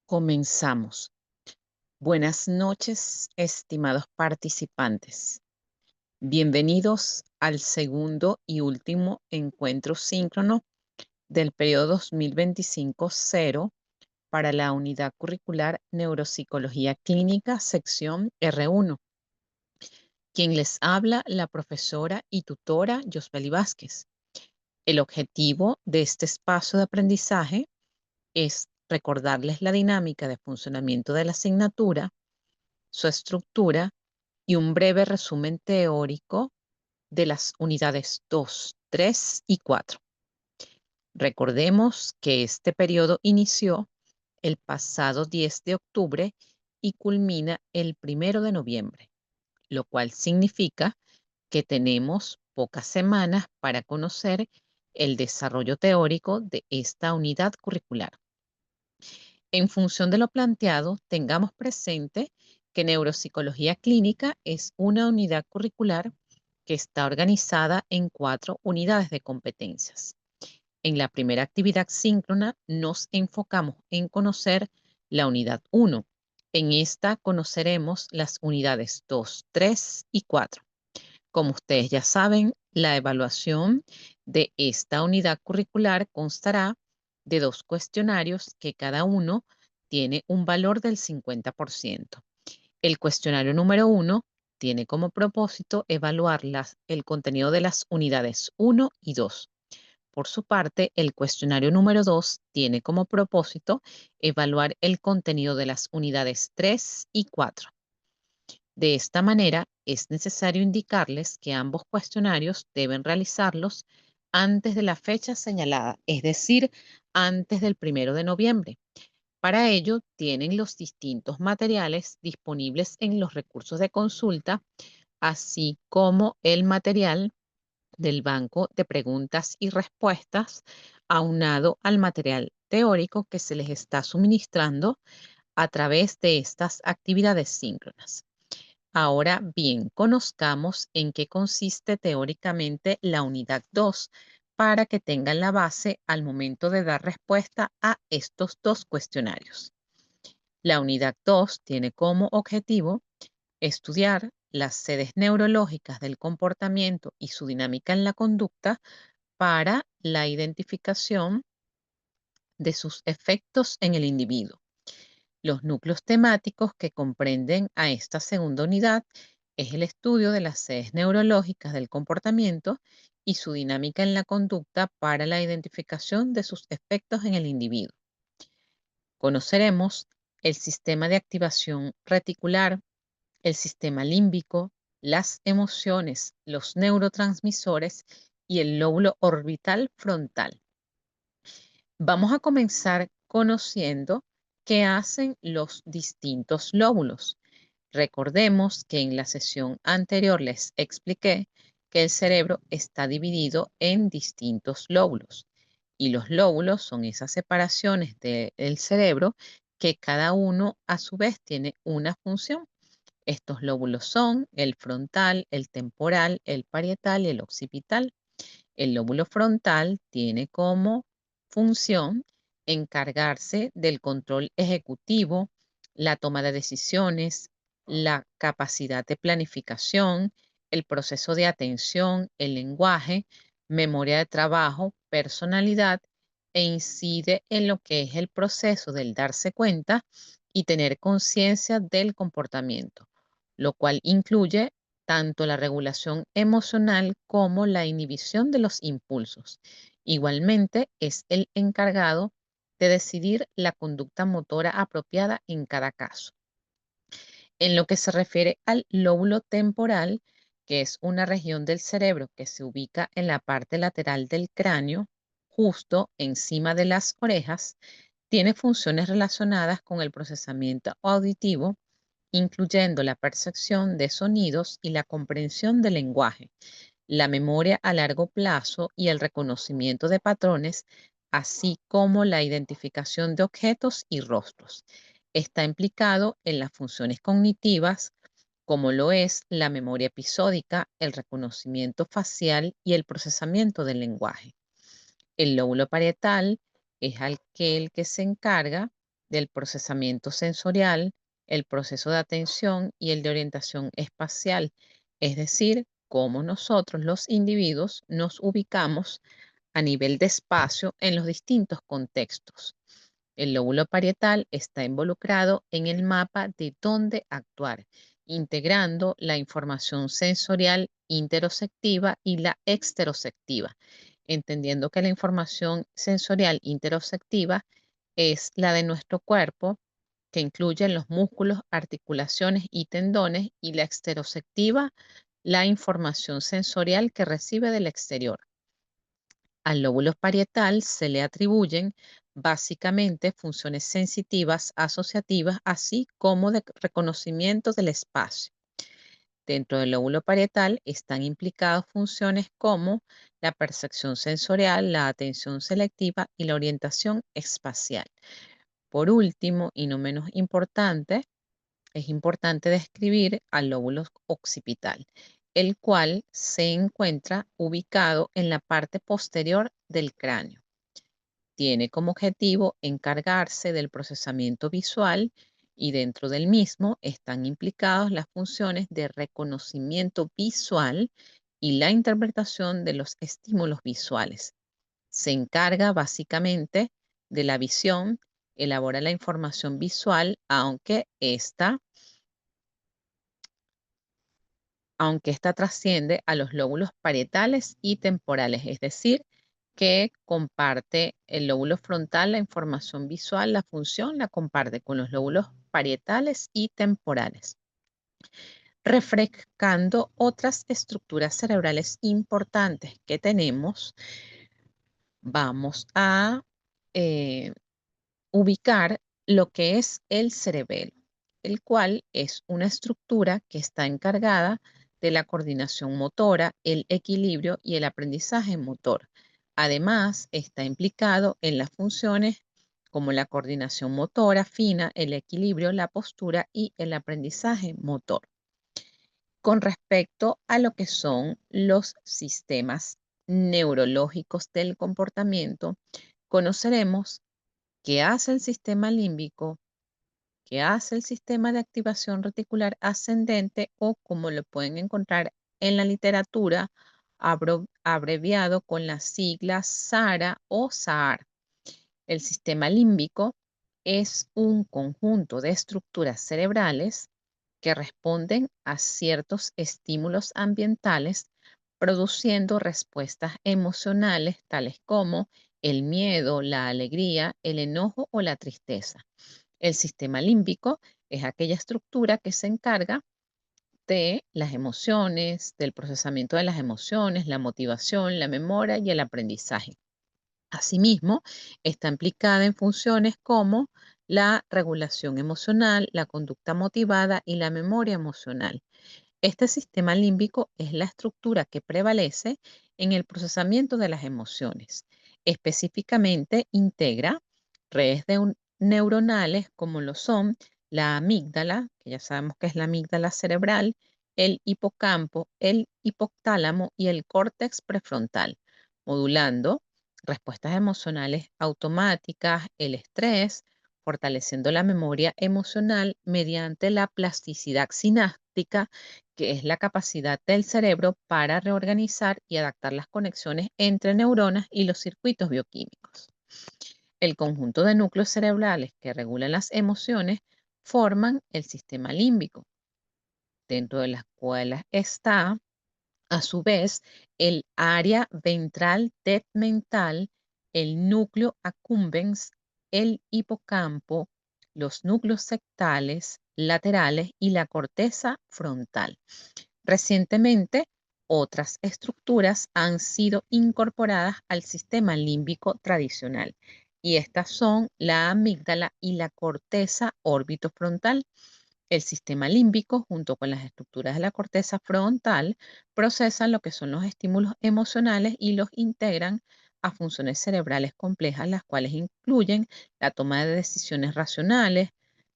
Comenzamos. Buenas noches, estimados participantes. Bienvenidos al segundo y último encuentro síncrono del periodo 2025-0 para la unidad curricular Neuropsicología Clínica, sección R1. Quien les habla, la profesora y tutora Yosbeli Vázquez. El objetivo de este espacio de aprendizaje es recordarles la dinámica de funcionamiento de la asignatura, su estructura y un breve resumen teórico de las unidades 2, 3 y 4. Recordemos que este periodo inició el pasado 10 de octubre y culmina el 1 de noviembre, lo cual significa que tenemos pocas semanas para conocer el desarrollo teórico de esta unidad curricular. En función de lo planteado, tengamos presente que neuropsicología clínica es una unidad curricular que está organizada en 4 unidades de competencias. En la primera actividad síncrona nos enfocamos en conocer la unidad 1. En esta conoceremos las unidades 2, 3 y 4. Como ustedes ya saben, la evaluación de esta unidad curricular constará de 2 cuestionarios que cada uno tiene un valor del 50%. El cuestionario número 1 tiene como propósito evaluar el contenido de las unidades 1 y 2. Por su parte, el cuestionario número 2 tiene como propósito evaluar el contenido de las unidades 3 y 4. De esta manera, es necesario indicarles que ambos cuestionarios deben realizarlos antes de la fecha señalada, es decir, antes del 1 de noviembre. Para ello, tienen los distintos materiales disponibles en los recursos de consulta, así como el material del banco de preguntas y respuestas, aunado al material teórico que se les está suministrando a través de estas actividades síncronas. Ahora bien, conozcamos en qué consiste teóricamente la unidad 2 para que tengan la base al momento de dar respuesta a estos 2 cuestionarios. La unidad 2 tiene como objetivo estudiar las sedes neurológicas del comportamiento y su dinámica en la conducta para la identificación de sus efectos en el individuo. Los núcleos temáticos que comprenden a esta segunda unidad es el estudio de las sedes neurológicas del comportamiento y su dinámica en la conducta para la identificación de sus efectos en el individuo. Conoceremos el sistema de activación reticular, el sistema límbico, las emociones, los neurotransmisores y el lóbulo orbital frontal. Vamos a comenzar conociendo qué hacen los distintos lóbulos. Recordemos que en la sesión anterior les expliqué que el cerebro está dividido en distintos lóbulos y los lóbulos son esas separaciones del cerebro que cada uno a su vez tiene una función. Estos lóbulos son el frontal, el temporal, el parietal y el occipital. El lóbulo frontal tiene como función encargarse del control ejecutivo, la toma de decisiones, la capacidad de planificación, el proceso de atención, el lenguaje, memoria de trabajo, personalidad e incide en lo que es el proceso del darse cuenta y tener conciencia del comportamiento, lo cual incluye tanto la regulación emocional como la inhibición de los impulsos. Igualmente, es el encargado de decidir la conducta motora apropiada en cada caso. En lo que se refiere al lóbulo temporal, que es una región del cerebro que se ubica en la parte lateral del cráneo, justo encima de las orejas, tiene funciones relacionadas con el procesamiento auditivo, incluyendo la percepción de sonidos y la comprensión del lenguaje, la memoria a largo plazo y el reconocimiento de patrones, así como la identificación de objetos y rostros. Está implicado en las funciones cognitivas, como lo es la memoria episódica, el reconocimiento facial y el procesamiento del lenguaje. El lóbulo parietal es aquel que se encarga del procesamiento sensorial, el proceso de atención y el de orientación espacial, es decir, cómo nosotros los individuos nos ubicamos a nivel de espacio en los distintos contextos. El lóbulo parietal está involucrado en el mapa de dónde actuar, integrando la información sensorial interoceptiva y la exteroceptiva, entendiendo que la información sensorial interoceptiva es la de nuestro cuerpo, que incluye los músculos, articulaciones y tendones, y la exteroceptiva, la información sensorial que recibe del exterior. Al lóbulo parietal se le atribuyen básicamente funciones sensitivas, asociativas, así como de reconocimiento del espacio. Dentro del lóbulo parietal están implicadas funciones como la percepción sensorial, la atención selectiva y la orientación espacial. Por último, y no menos importante, es importante describir al lóbulo occipital, el cual se encuentra ubicado en la parte posterior del cráneo. Tiene como objetivo encargarse del procesamiento visual y dentro del mismo están implicadas las funciones de reconocimiento visual y la interpretación de los estímulos visuales. Se encarga básicamente de la visión, elabora la información visual, aunque esta trasciende a los lóbulos parietales y temporales, es decir, que comparte el lóbulo frontal, la información visual, la función la comparte con los lóbulos parietales y temporales, refrescando otras estructuras cerebrales importantes que tenemos. Vamos a eh, ubicar lo que es el cerebelo, el cual es una estructura que está encargada de la coordinación motora, el equilibrio y el aprendizaje motor. Además, está implicado en las funciones como la coordinación motora fina, el equilibrio, la postura y el aprendizaje motor. Con respecto a lo que son los sistemas neurológicos del comportamiento, conoceremos qué hace el sistema límbico, qué hace el sistema de activación reticular ascendente, o como lo pueden encontrar en la literatura, abreviado con las siglas SARA o SAR. El sistema límbico es un conjunto de estructuras cerebrales que responden a ciertos estímulos ambientales, produciendo respuestas emocionales tales como el miedo, la alegría, el enojo o la tristeza. El sistema límbico es aquella estructura que se encarga de las emociones, del procesamiento de las emociones, la motivación, la memoria y el aprendizaje. Asimismo, está implicada en funciones como la regulación emocional, la conducta motivada y la memoria emocional. Este sistema límbico es la estructura que prevalece en el procesamiento de las emociones. Específicamente, integra redes neuronales como lo son la amígdala, que ya sabemos que es la amígdala cerebral, el hipocampo, el hipotálamo y el córtex prefrontal, modulando respuestas emocionales automáticas, el estrés, fortaleciendo la memoria emocional mediante la plasticidad sináptica, que es la capacidad del cerebro para reorganizar y adaptar las conexiones entre neuronas y los circuitos bioquímicos. El conjunto de núcleos cerebrales que regulan las emociones forman el sistema límbico, dentro de las cuales está, a su vez, el área ventral tegmental, el núcleo accumbens, el hipocampo, los núcleos sectales, laterales y la corteza frontal. Recientemente, otras estructuras han sido incorporadas al sistema límbico tradicional, y estas son la amígdala y la corteza orbitofrontal. El sistema límbico, junto con las estructuras de la corteza frontal, procesan lo que son los estímulos emocionales y los integran a funciones cerebrales complejas, las cuales incluyen la toma de decisiones racionales,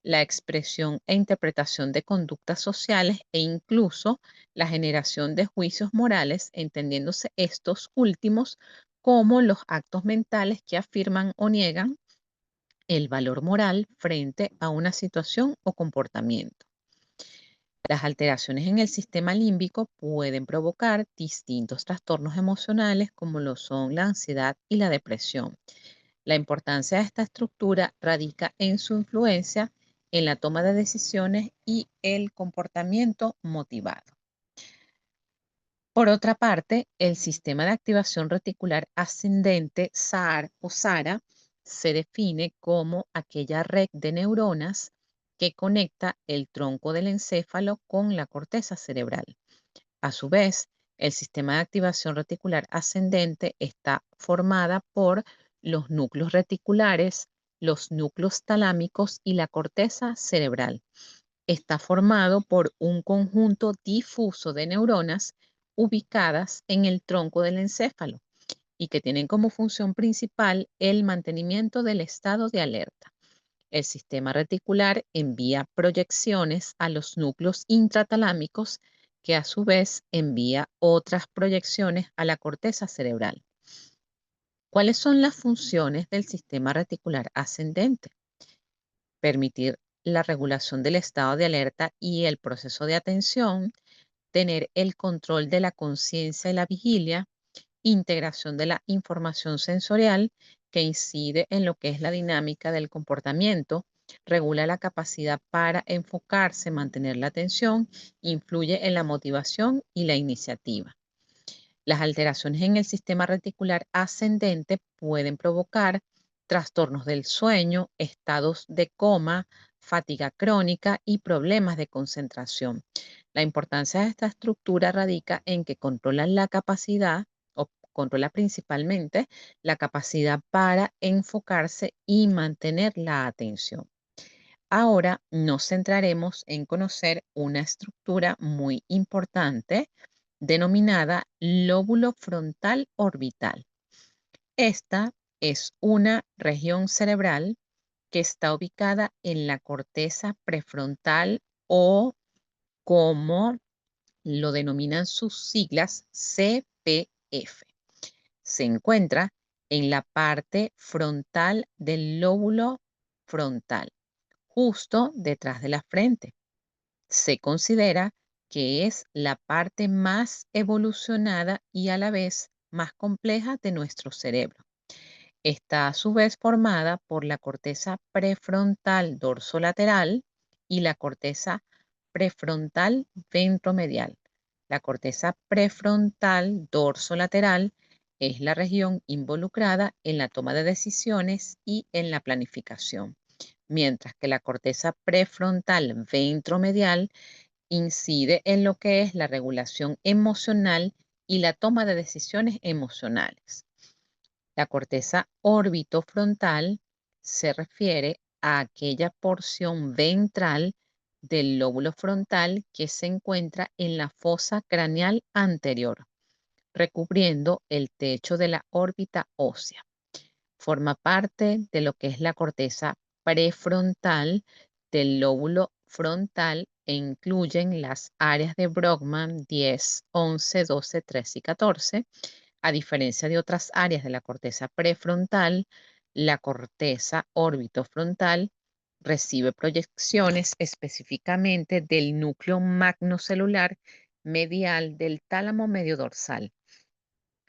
la expresión e interpretación de conductas sociales e incluso la generación de juicios morales, entendiéndose estos últimos como los actos mentales que afirman o niegan el valor moral frente a una situación o comportamiento. Las alteraciones en el sistema límbico pueden provocar distintos trastornos emocionales como lo son la ansiedad y la depresión. La importancia de esta estructura radica en su influencia en la toma de decisiones y el comportamiento motivado. Por otra parte, el sistema de activación reticular ascendente, SAR o SARA, se define como aquella red de neuronas que conecta el tronco del encéfalo con la corteza cerebral. A su vez, el sistema de activación reticular ascendente está formada por los núcleos reticulares, los núcleos talámicos y la corteza cerebral. Está formado por un conjunto difuso de neuronas ubicadas en el tronco del encéfalo y que tienen como función principal el mantenimiento del estado de alerta. El sistema reticular envía proyecciones a los núcleos intratalámicos que a su vez envía otras proyecciones a la corteza cerebral. ¿Cuáles son las funciones del sistema reticular ascendente? Permitir la regulación del estado de alerta y el proceso de atención, tener el control de la conciencia y la vigilia, integración de la información sensorial que incide en lo que es la dinámica del comportamiento, regula la capacidad para enfocarse, mantener la atención, influye en la motivación y la iniciativa. Las alteraciones en el sistema reticular ascendente pueden provocar trastornos del sueño, estados de coma, fatiga crónica y problemas de concentración. La importancia de esta estructura radica en que controla la capacidad o controla principalmente la capacidad para enfocarse y mantener la atención. Ahora nos centraremos en conocer una estructura muy importante denominada lóbulo frontal orbital. Esta es una región cerebral que está ubicada en la corteza prefrontal o, como lo denominan sus siglas, CPF. Se encuentra en la parte frontal del lóbulo frontal, justo detrás de la frente. Se considera que es la parte más evolucionada y a la vez más compleja de nuestro cerebro. Está a su vez formada por la corteza prefrontal dorsolateral y la corteza prefrontal ventromedial. La corteza prefrontal dorsolateral es la región involucrada en la toma de decisiones y en la planificación, mientras que la corteza prefrontal ventromedial incide en lo que es la regulación emocional y la toma de decisiones emocionales. La corteza orbitofrontal se refiere a aquella porción ventral del lóbulo frontal que se encuentra en la fosa craneal anterior, recubriendo el techo de la órbita ósea. Forma parte de lo que es la corteza prefrontal del lóbulo frontal e incluyen las áreas de Brodmann 10, 11, 12, 13 y 14. A diferencia de otras áreas de la corteza prefrontal, la corteza orbitofrontal recibe proyecciones específicamente del núcleo magnocelular medial del tálamo medio dorsal.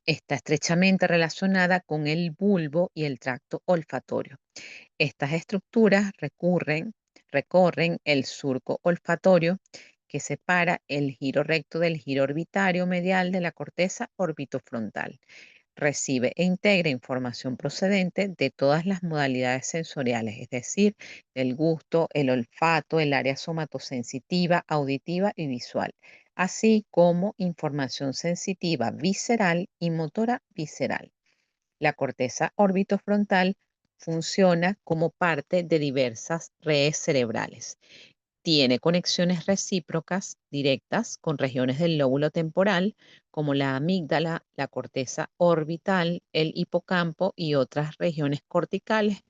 Está estrechamente relacionada con el bulbo y el tracto olfatorio. Estas estructuras recorren el surco olfatorio que separa el giro recto del giro orbitario medial de la corteza orbitofrontal. Recibe e integra información procedente de todas las modalidades sensoriales, es decir, el gusto, el olfato, el área somatosensitiva, auditiva y visual, así como información sensitiva visceral y motora visceral. La corteza orbitofrontal funciona como parte de diversas redes cerebrales. Tiene conexiones recíprocas directas con regiones del lóbulo temporal, como la amígdala, la corteza orbital, el hipocampo y otras regiones corticales,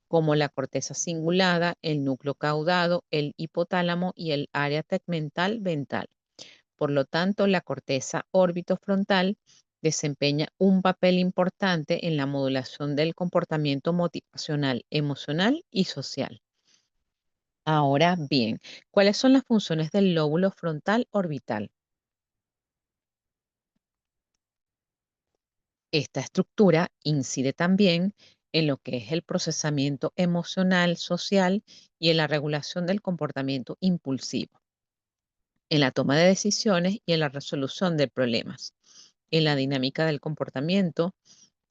como la corteza cingulada, el núcleo caudado, el hipotálamo y el área tegmental ventral. Por lo tanto, la corteza orbitofrontal desempeña un papel importante en la modulación del comportamiento motivacional, emocional y social. Ahora bien, ¿cuáles son las funciones del lóbulo frontal orbital? Esta estructura incide también en lo que es el procesamiento emocional, social y en la regulación del comportamiento impulsivo, en la toma de decisiones y en la resolución de problemas, en la dinámica del comportamiento,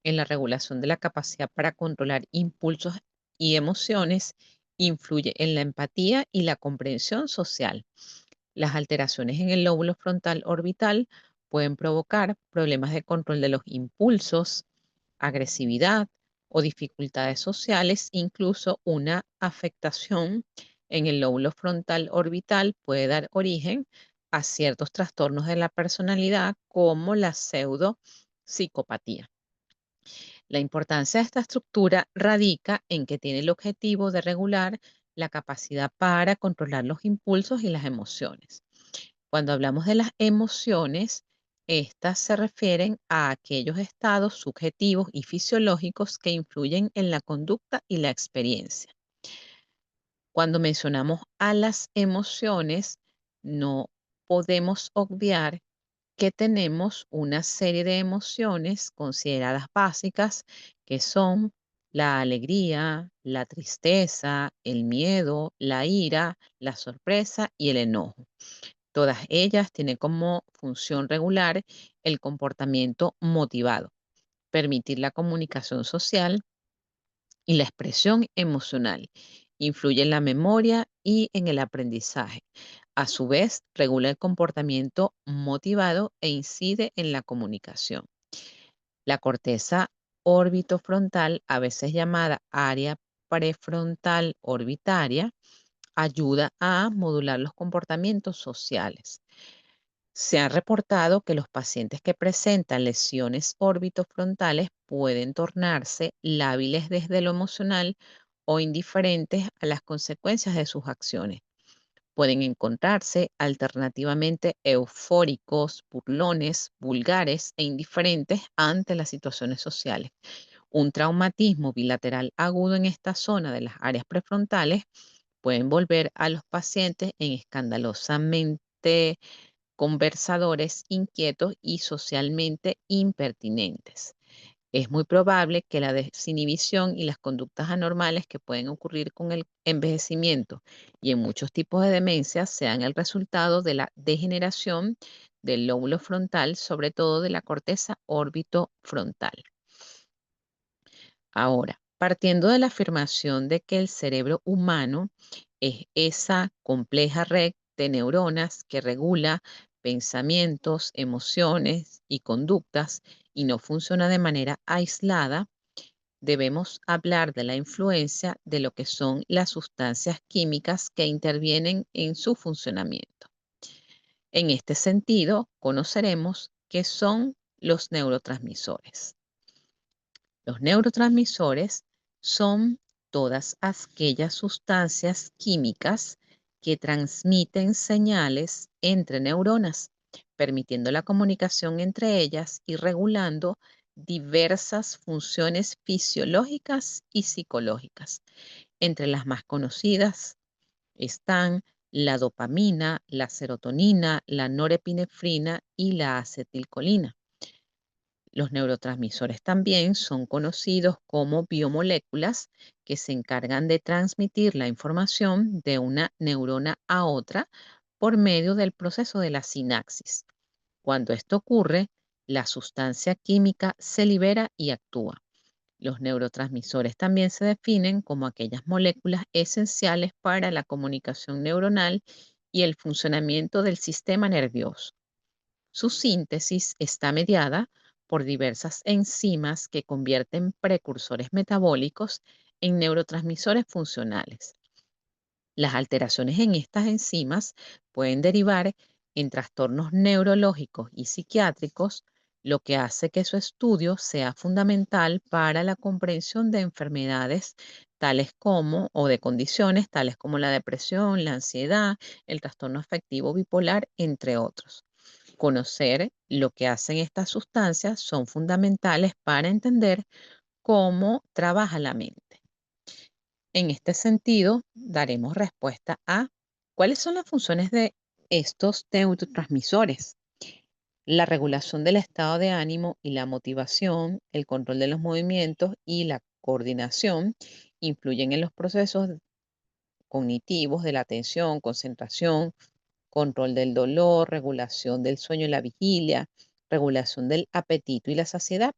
en la regulación de la capacidad para controlar impulsos y emociones, influye en la empatía y la comprensión social. Las alteraciones en el lóbulo frontal orbital pueden provocar problemas de control de los impulsos, agresividad o dificultades sociales, incluso una afectación en el lóbulo frontal orbital puede dar origen a ciertos trastornos de la personalidad como la pseudopsicopatía. La importancia de esta estructura radica en que tiene el objetivo de regular la capacidad para controlar los impulsos y las emociones. Cuando hablamos de las emociones, estas se refieren a aquellos estados subjetivos y fisiológicos que influyen en la conducta y la experiencia. Cuando mencionamos a las emociones, no podemos obviar que tenemos una serie de emociones consideradas básicas que son la alegría, la tristeza, el miedo, la ira, la sorpresa y el enojo. Todas ellas tienen como función regular el comportamiento motivado, permitir la comunicación social y la expresión emocional. Influye en la memoria y en el aprendizaje. A su vez, regula el comportamiento motivado e incide en la comunicación. La corteza orbitofrontal, a veces llamada área prefrontal orbitaria, ayuda a modular los comportamientos sociales. Se ha reportado que los pacientes que presentan lesiones orbitofrontales pueden tornarse lábiles desde lo emocional o indiferentes a las consecuencias de sus acciones. Pueden encontrarse alternativamente eufóricos, burlones, vulgares e indiferentes ante las situaciones sociales. Un traumatismo bilateral agudo en esta zona de las áreas prefrontales puede envolver a los pacientes en escandalosamente conversadores inquietos y socialmente impertinentes. Es muy probable que la desinhibición y las conductas anormales que pueden ocurrir con el envejecimiento y en muchos tipos de demencia sean el resultado de la degeneración del lóbulo frontal, sobre todo de la corteza orbitofrontal. Ahora, partiendo de la afirmación de que el cerebro humano es esa compleja red de neuronas que regula pensamientos, emociones y conductas y no funciona de manera aislada, debemos hablar de la influencia de lo que son las sustancias químicas que intervienen en su funcionamiento. En este sentido, conoceremos qué son los neurotransmisores. Los neurotransmisores son todas aquellas sustancias químicas que transmiten señales entre neuronas, permitiendo la comunicación entre ellas y regulando diversas funciones fisiológicas y psicológicas. Entre las más conocidas están la dopamina, la serotonina, la norepinefrina y la acetilcolina. Los neurotransmisores también son conocidos como biomoléculas que se encargan de transmitir la información de una neurona a otra por medio del proceso de la sinapsis. Cuando esto ocurre, la sustancia química se libera y actúa. Los neurotransmisores también se definen como aquellas moléculas esenciales para la comunicación neuronal y el funcionamiento del sistema nervioso. Su síntesis está mediada por diversas enzimas que convierten precursores metabólicos en neurotransmisores funcionales. Las alteraciones en estas enzimas pueden derivar en trastornos neurológicos y psiquiátricos, lo que hace que su estudio sea fundamental para la comprensión de enfermedades tales como, o de condiciones tales como la depresión, la ansiedad, el trastorno afectivo bipolar, entre otros. Conocer lo que hacen estas sustancias son fundamentales para entender cómo trabaja la mente. En este sentido, daremos respuesta a cuáles son las funciones de estos neurotransmisores. La regulación del estado de ánimo y la motivación, el control de los movimientos y la coordinación influyen en los procesos cognitivos de la atención, concentración, control del dolor, regulación del sueño y la vigilia, regulación del apetito y la saciedad.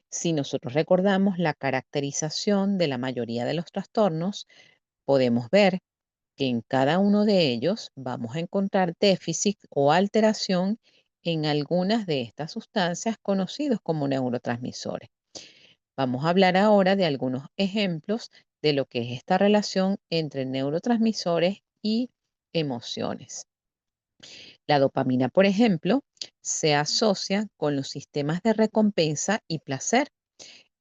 Si nosotros recordamos la caracterización de la mayoría de los trastornos, podemos ver que en cada uno de ellos vamos a encontrar déficit o alteración en algunas de estas sustancias conocidos como neurotransmisores. Vamos a hablar ahora de algunos ejemplos de lo que es esta relación entre neurotransmisores y emociones. La dopamina, por ejemplo, se asocia con los sistemas de recompensa y placer.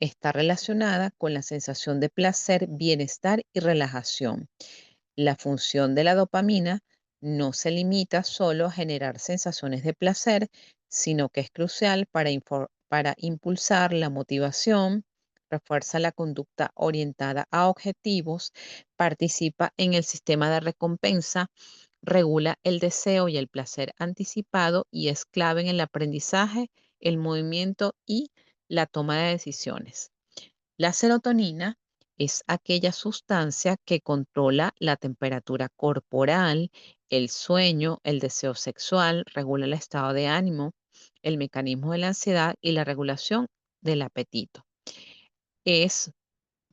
Está relacionada con la sensación de placer, bienestar y relajación. La función de la dopamina no se limita solo a generar sensaciones de placer, sino que es crucial para impulsar la motivación, refuerza la conducta orientada a objetivos, participa en el sistema de recompensa, regula el deseo y el placer anticipado y es clave en el aprendizaje, el movimiento y la toma de decisiones. La serotonina es aquella sustancia que controla la temperatura corporal, el sueño, el deseo sexual, regula el estado de ánimo, el mecanismo de la ansiedad y la regulación del apetito. Es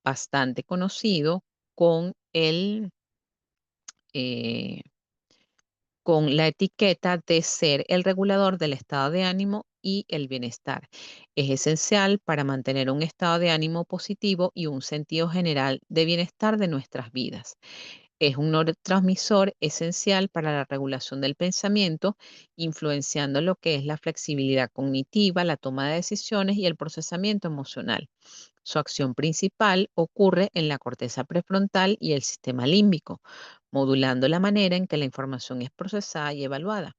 bastante conocido con eh, con la etiqueta de ser el regulador del estado de ánimo y el bienestar. Es esencial para mantener un estado de ánimo positivo y un sentido general de bienestar de nuestras vidas. Es un neurotransmisor esencial para la regulación del pensamiento, influenciando lo que es la flexibilidad cognitiva, la toma de decisiones y el procesamiento emocional. Su acción principal ocurre en la corteza prefrontal y el sistema límbico, modulando la manera en que la información es procesada y evaluada.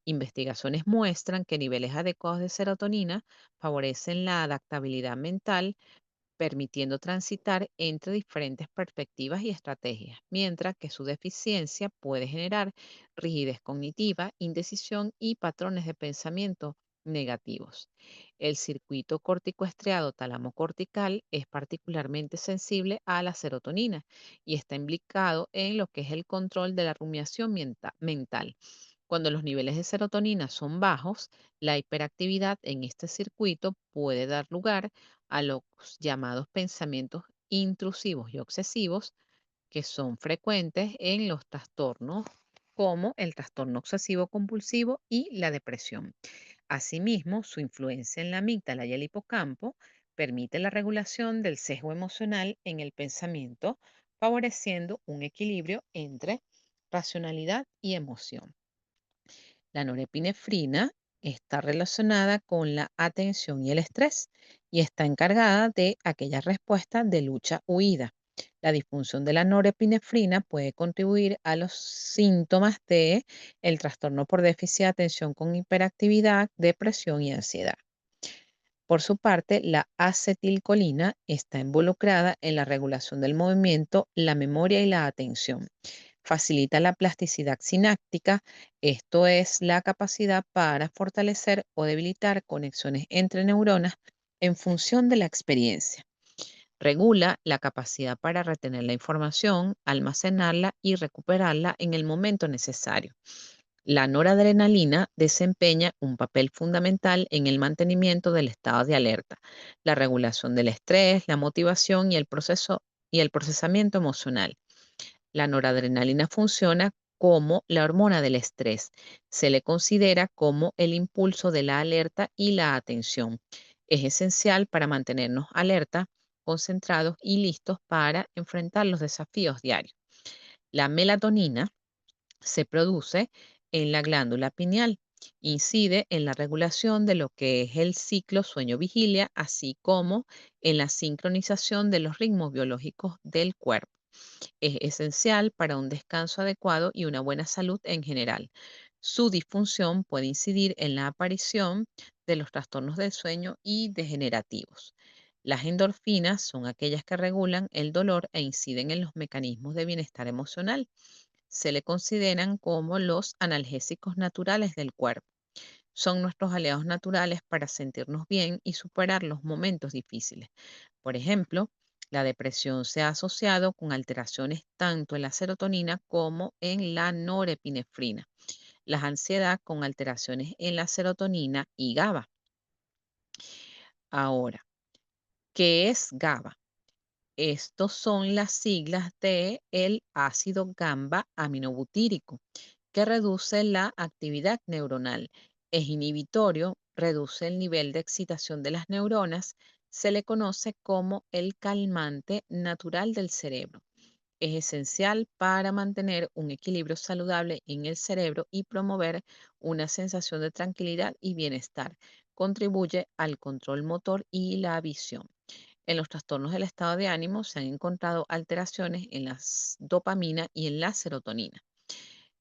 Investigaciones muestran que niveles adecuados de serotonina favorecen la adaptabilidad mental, permitiendo transitar entre diferentes perspectivas y estrategias, mientras que su deficiencia puede generar rigidez cognitiva, indecisión y patrones de pensamiento negativos. El circuito corticoestriado talamo-cortical es particularmente sensible a la serotonina y está implicado en lo que es el control de la rumiación mental. Cuando los niveles de serotonina son bajos, la hiperactividad en este circuito puede dar lugar a los llamados pensamientos intrusivos y obsesivos, que son frecuentes en los trastornos como el trastorno obsesivo compulsivo y la depresión. Asimismo, su influencia en la amígdala y el hipocampo permite la regulación del sesgo emocional en el pensamiento, favoreciendo un equilibrio entre racionalidad y emoción. La norepinefrina está relacionada con la atención y el estrés y está encargada de aquella respuesta de lucha-huida. La disfunción de la norepinefrina puede contribuir a los síntomas de el trastorno por déficit de atención con hiperactividad, depresión y ansiedad. Por su parte, la acetilcolina está involucrada en la regulación del movimiento, la memoria y la atención. Facilita la plasticidad sináptica, esto es la capacidad para fortalecer o debilitar conexiones entre neuronas en función de la experiencia. Regula la capacidad para retener la información, almacenarla y recuperarla en el momento necesario. La noradrenalina desempeña un papel fundamental en el mantenimiento del estado de alerta, la regulación del estrés, la motivación y el procesamiento emocional. La noradrenalina funciona como la hormona del estrés. Se le considera como el impulso de la alerta y la atención. Es esencial para mantenernos alerta, concentrados y listos para enfrentar los desafíos diarios. La melatonina se produce en la glándula pineal. Incide en la regulación de lo que es el ciclo sueño-vigilia, así como en la sincronización de los ritmos biológicos del cuerpo. Es esencial para un descanso adecuado y una buena salud en general. Su disfunción puede incidir en la aparición de los trastornos del sueño y degenerativos. Las endorfinas son aquellas que regulan el dolor e inciden en los mecanismos de bienestar emocional. Se le consideran como los analgésicos naturales del cuerpo. Son nuestros aliados naturales para sentirnos bien y superar los momentos difíciles. Por ejemplo, la depresión se ha asociado con alteraciones tanto en la serotonina como en la norepinefrina, la ansiedad con alteraciones en la serotonina y GABA. Ahora, ¿qué es GABA? Estos son las siglas de el ácido gamba aminobutírico, que reduce la actividad neuronal. Es inhibitorio, reduce el nivel de excitación de las neuronas, se le conoce como el calmante natural del cerebro. Es esencial para mantener un equilibrio saludable en el cerebro y promover una sensación de tranquilidad y bienestar. Contribuye al control motor y la visión. En los trastornos del estado de ánimo se han encontrado alteraciones en la dopamina y en la serotonina.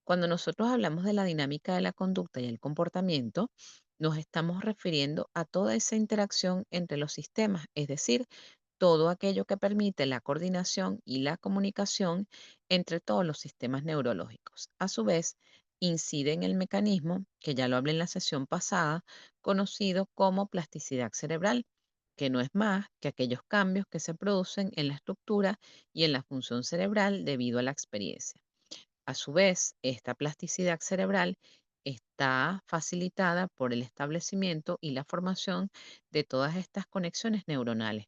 Cuando nosotros hablamos de la dinámica de la conducta y el comportamiento, nos estamos refiriendo a toda esa interacción entre los sistemas, es decir, todo aquello que permite la coordinación y la comunicación entre todos los sistemas neurológicos. A su vez, incide en el mecanismo, que ya lo hablé en la sesión pasada, conocido como plasticidad cerebral, que no es más que aquellos cambios que se producen en la estructura y en la función cerebral debido a la experiencia. A su vez, esta plasticidad cerebral está facilitada por el establecimiento y la formación de todas estas conexiones neuronales.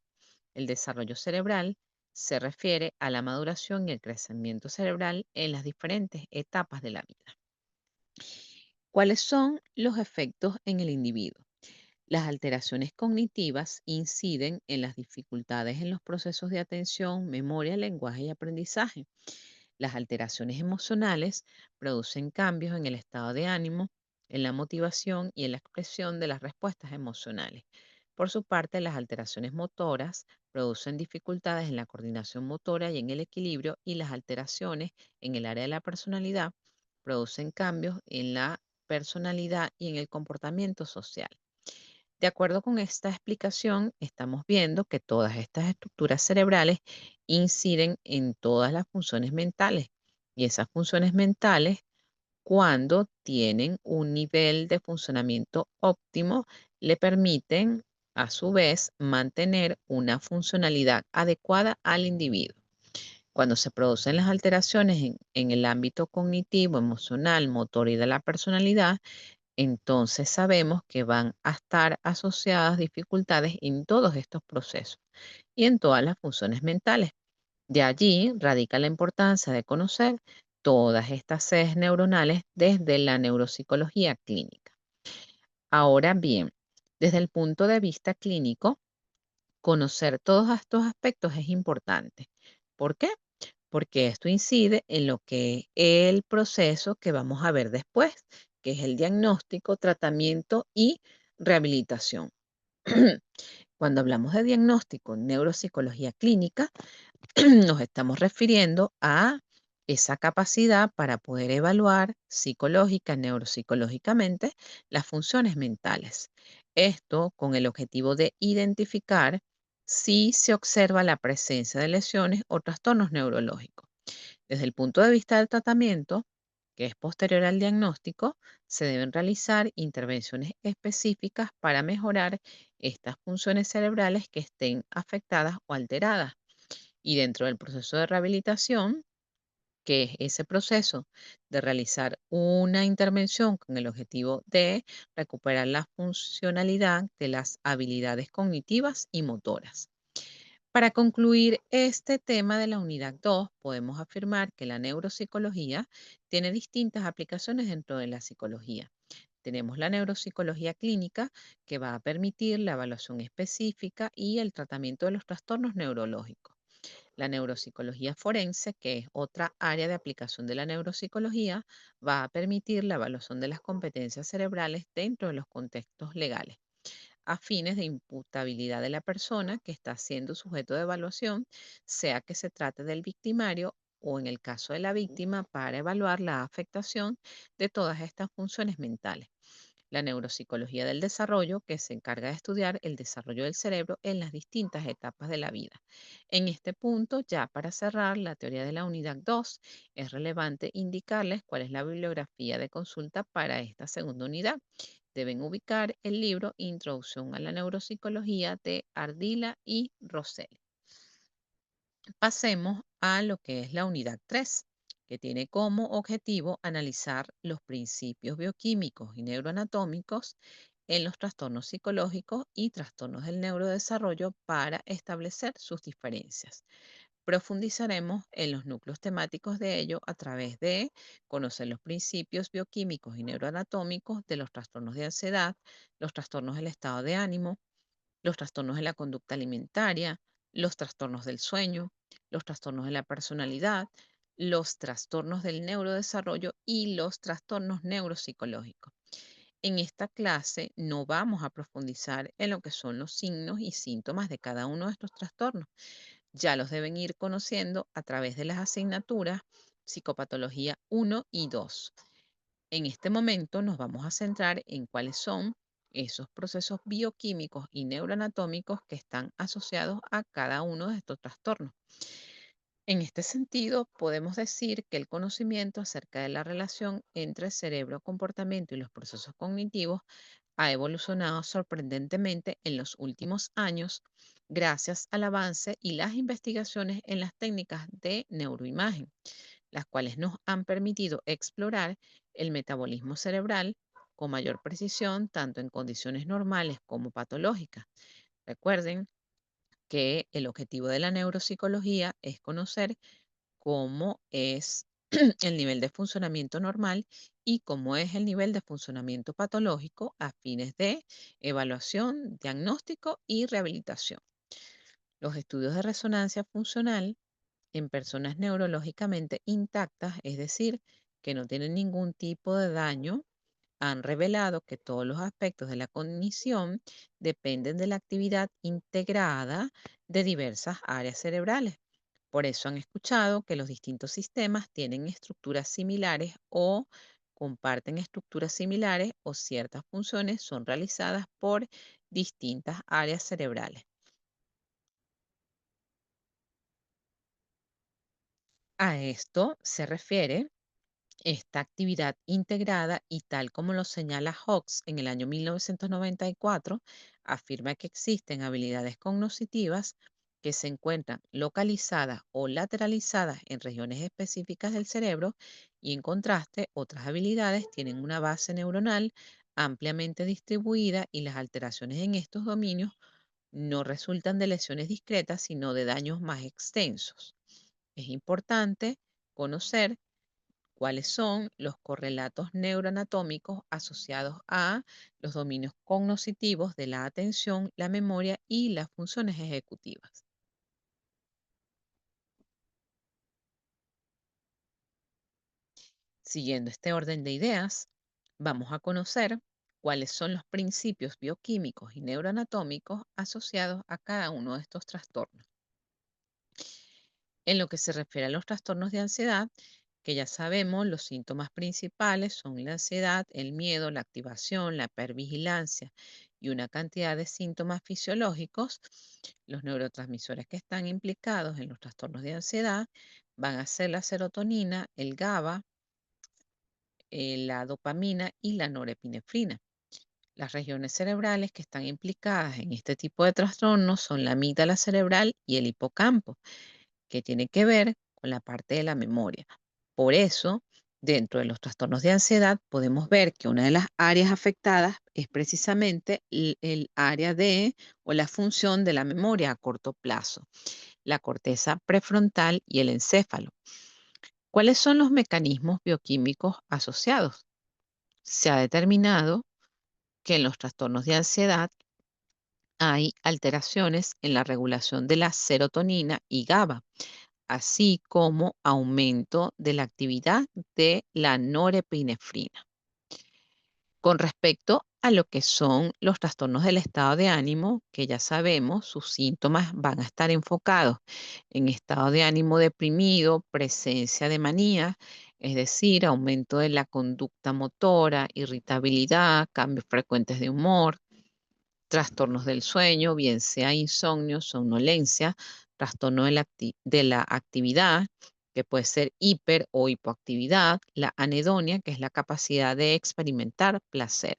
El desarrollo cerebral se refiere a la maduración y el crecimiento cerebral en las diferentes etapas de la vida. ¿Cuáles son los efectos en el individuo? Las alteraciones cognitivas inciden en las dificultades en los procesos de atención, memoria, lenguaje y aprendizaje. Las alteraciones emocionales producen cambios en el estado de ánimo, en la motivación y en la expresión de las respuestas emocionales. Por su parte, las alteraciones motoras producen dificultades en la coordinación motora y en el equilibrio, y las alteraciones en el área de la personalidad producen cambios en la personalidad y en el comportamiento social. De acuerdo con esta explicación, estamos viendo que todas estas estructuras cerebrales inciden en todas las funciones mentales, y esas funciones mentales, cuando tienen un nivel de funcionamiento óptimo, le permiten a su vez mantener una funcionalidad adecuada al individuo. Cuando se producen las alteraciones en el ámbito cognitivo, emocional, motor y de la personalidad, entonces sabemos que van a estar asociadas dificultades en todos estos procesos y en todas las funciones mentales. De allí radica la importancia de conocer todas estas sedes neuronales desde la neuropsicología clínica. Ahora bien, desde el punto de vista clínico, conocer todos estos aspectos es importante. ¿Por qué? Porque esto incide en lo que es el proceso que vamos a ver después, que es el diagnóstico, tratamiento y rehabilitación. Cuando hablamos de diagnóstico en neuropsicología clínica, nos estamos refiriendo a esa capacidad para poder evaluar psicológica, neuropsicológicamente las funciones mentales. Esto con el objetivo de identificar si se observa la presencia de lesiones o trastornos neurológicos. Desde el punto de vista del tratamiento, que es posterior al diagnóstico, se deben realizar intervenciones específicas para mejorar estas funciones cerebrales que estén afectadas o alteradas. Y dentro del proceso de rehabilitación, que es ese proceso de realizar una intervención con el objetivo de recuperar la funcionalidad de las habilidades cognitivas y motoras. Para concluir este tema de la unidad 2, podemos afirmar que la neuropsicología tiene distintas aplicaciones dentro de la psicología. Tenemos la neuropsicología clínica, que va a permitir la evaluación específica y el tratamiento de los trastornos neurológicos. La neuropsicología forense, que es otra área de aplicación de la neuropsicología, va a permitir la evaluación de las competencias cerebrales dentro de los contextos legales, a fines de imputabilidad de la persona que está siendo sujeto de evaluación, sea que se trate del victimario o en el caso de la víctima para evaluar la afectación de todas estas funciones mentales. La neuropsicología del desarrollo, que se encarga de estudiar el desarrollo del cerebro en las distintas etapas de la vida. En este punto, ya para cerrar la teoría de la unidad 2, es relevante indicarles cuál es la bibliografía de consulta para esta segunda unidad. Deben ubicar el libro Introducción a la Neuropsicología de Ardila y Rosselli. Pasemos a lo que es la unidad 3, que tiene como objetivo analizar los principios bioquímicos y neuroanatómicos en los trastornos psicológicos y trastornos del neurodesarrollo para establecer sus diferencias. Profundizaremos en los núcleos temáticos de ello a través de conocer los principios bioquímicos y neuroanatómicos de los trastornos de ansiedad, los trastornos del estado de ánimo, los trastornos de la conducta alimentaria, los trastornos del sueño, los trastornos de la personalidad, los trastornos del neurodesarrollo y los trastornos neuropsicológicos. En esta clase no vamos a profundizar en lo que son los signos y síntomas de cada uno de estos trastornos. Ya los deben ir conociendo a través de las asignaturas Psicopatología 1 y 2. En este momento nos vamos a centrar en cuáles son esos procesos bioquímicos y neuroanatómicos que están asociados a cada uno de estos trastornos. En este sentido, podemos decir que el conocimiento acerca de la relación entre cerebro, comportamiento y los procesos cognitivos ha evolucionado sorprendentemente en los últimos años gracias al avance y las investigaciones en las técnicas de neuroimagen, las cuales nos han permitido explorar el metabolismo cerebral con mayor precisión, tanto en condiciones normales como patológicas. Recuerden que el objetivo de la neuropsicología es conocer cómo es el nivel de funcionamiento normal y cómo es el nivel de funcionamiento patológico a fines de evaluación, diagnóstico y rehabilitación. Los estudios de resonancia funcional en personas neurológicamente intactas, es decir, que no tienen ningún tipo de daño, han revelado que todos los aspectos de la cognición dependen de la actividad integrada de diversas áreas cerebrales. Por eso han escuchado que los distintos sistemas tienen estructuras similares o comparten estructuras similares o ciertas funciones son realizadas por distintas áreas cerebrales. A esto se refiere esta actividad integrada y tal como lo señala Hawkes en el año 1994, afirma que existen habilidades cognitivas que se encuentran localizadas o lateralizadas en regiones específicas del cerebro y en contraste otras habilidades tienen una base neuronal ampliamente distribuida y las alteraciones en estos dominios no resultan de lesiones discretas, sino de daños más extensos. Es importante conocer cuáles son los correlatos neuroanatómicos asociados a los dominios cognitivos de la atención, la memoria y las funciones ejecutivas. Siguiendo este orden de ideas, vamos a conocer cuáles son los principios bioquímicos y neuroanatómicos asociados a cada uno de estos trastornos. En lo que se refiere a los trastornos de ansiedad, que ya sabemos, los síntomas principales son la ansiedad, el miedo, la activación, la hipervigilancia y una cantidad de síntomas fisiológicos. Los neurotransmisores que están implicados en los trastornos de ansiedad van a ser la serotonina, el GABA, la dopamina y la norepinefrina. Las regiones cerebrales que están implicadas en este tipo de trastornos son la amígdala cerebral y el hipocampo, que tiene que ver con la parte de la memoria. Por eso, dentro de los trastornos de ansiedad, podemos ver que una de las áreas afectadas es precisamente el área de o la función de la memoria a corto plazo, la corteza prefrontal y el encéfalo. ¿Cuáles son los mecanismos bioquímicos asociados? Se ha determinado que en los trastornos de ansiedad hay alteraciones en la regulación de la serotonina y GABA, así como aumento de la actividad de la norepinefrina. Con respecto a lo que son los trastornos del estado de ánimo, que ya sabemos, sus síntomas van a estar enfocados en estado de ánimo deprimido, presencia de manía, es decir, aumento de la conducta motora, irritabilidad, cambios frecuentes de humor, trastornos del sueño, bien sea insomnio, somnolencia, trastorno de la actividad, que puede ser hiper o hipoactividad, la anedonia, que es la capacidad de experimentar placer.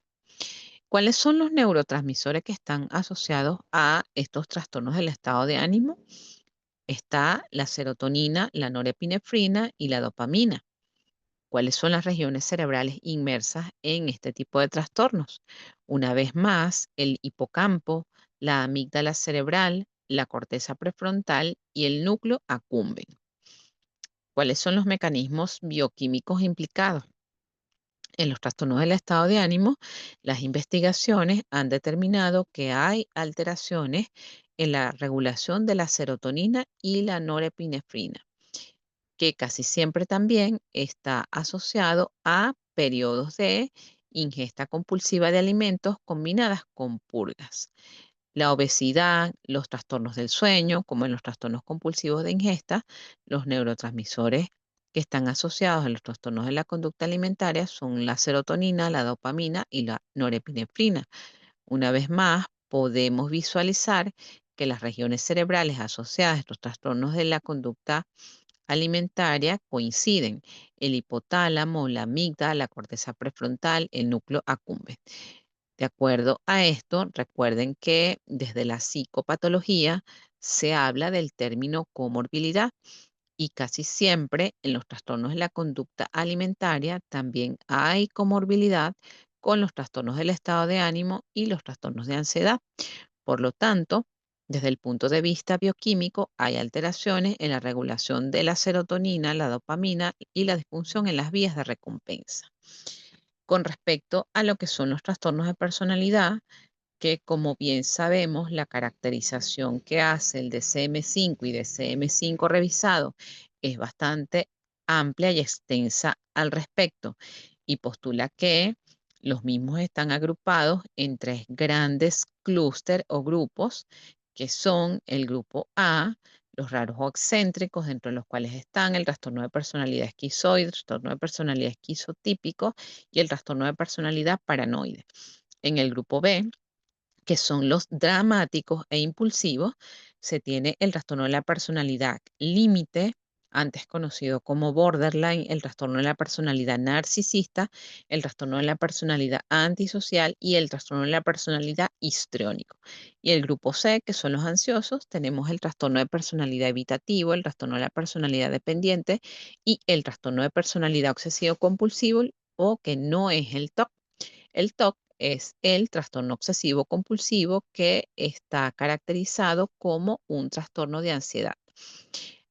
¿Cuáles son los neurotransmisores que están asociados a estos trastornos del estado de ánimo? Está la serotonina, la norepinefrina y la dopamina. ¿Cuáles son las regiones cerebrales inmersas en este tipo de trastornos? Una vez más, el hipocampo, la amígdala cerebral, la corteza prefrontal y el núcleo accumbens. ¿Cuáles son los mecanismos bioquímicos implicados? En los trastornos del estado de ánimo, las investigaciones han determinado que hay alteraciones en la regulación de la serotonina y la norepinefrina, que casi siempre también está asociado a periodos de ingesta compulsiva de alimentos combinadas con purgas. La obesidad, los trastornos del sueño, como en los trastornos compulsivos de ingesta, los neurotransmisores que están asociados a los trastornos de la conducta alimentaria son la serotonina, la dopamina y la norepinefrina. Una vez más, podemos visualizar que las regiones cerebrales asociadas a estos trastornos de la conducta alimentaria coinciden: el hipotálamo, la amígdala, la corteza prefrontal, el núcleo accumbens. De acuerdo a esto, recuerden que desde la psicopatología se habla del término comorbilidad y casi siempre en los trastornos de la conducta alimentaria también hay comorbilidad con los trastornos del estado de ánimo y los trastornos de ansiedad. Por lo tanto, desde el punto de vista bioquímico, hay alteraciones en la regulación de la serotonina, la dopamina y la disfunción en las vías de recompensa. Con respecto a lo que son los trastornos de personalidad, que como bien sabemos, la caracterización que hace el DCM5 y DCM5 revisado es bastante amplia y extensa al respecto y postula que los mismos están agrupados en tres grandes clústeres o grupos, que son el grupo A, los raros o excéntricos, dentro de los cuales están el trastorno de personalidad esquizoide, el trastorno de personalidad esquizotípico y el trastorno de personalidad paranoide. En el grupo B, que son los dramáticos e impulsivos, se tiene el trastorno de la personalidad límite, antes conocido como borderline, el trastorno de la personalidad narcisista, el trastorno de la personalidad antisocial y el trastorno de la personalidad histriónico. Y el grupo C, que son los ansiosos, tenemos el trastorno de personalidad evitativo, el trastorno de la personalidad dependiente y el trastorno de personalidad obsesivo compulsivo o que no es el TOC. El TOC es el trastorno obsesivo compulsivo que está caracterizado como un trastorno de ansiedad.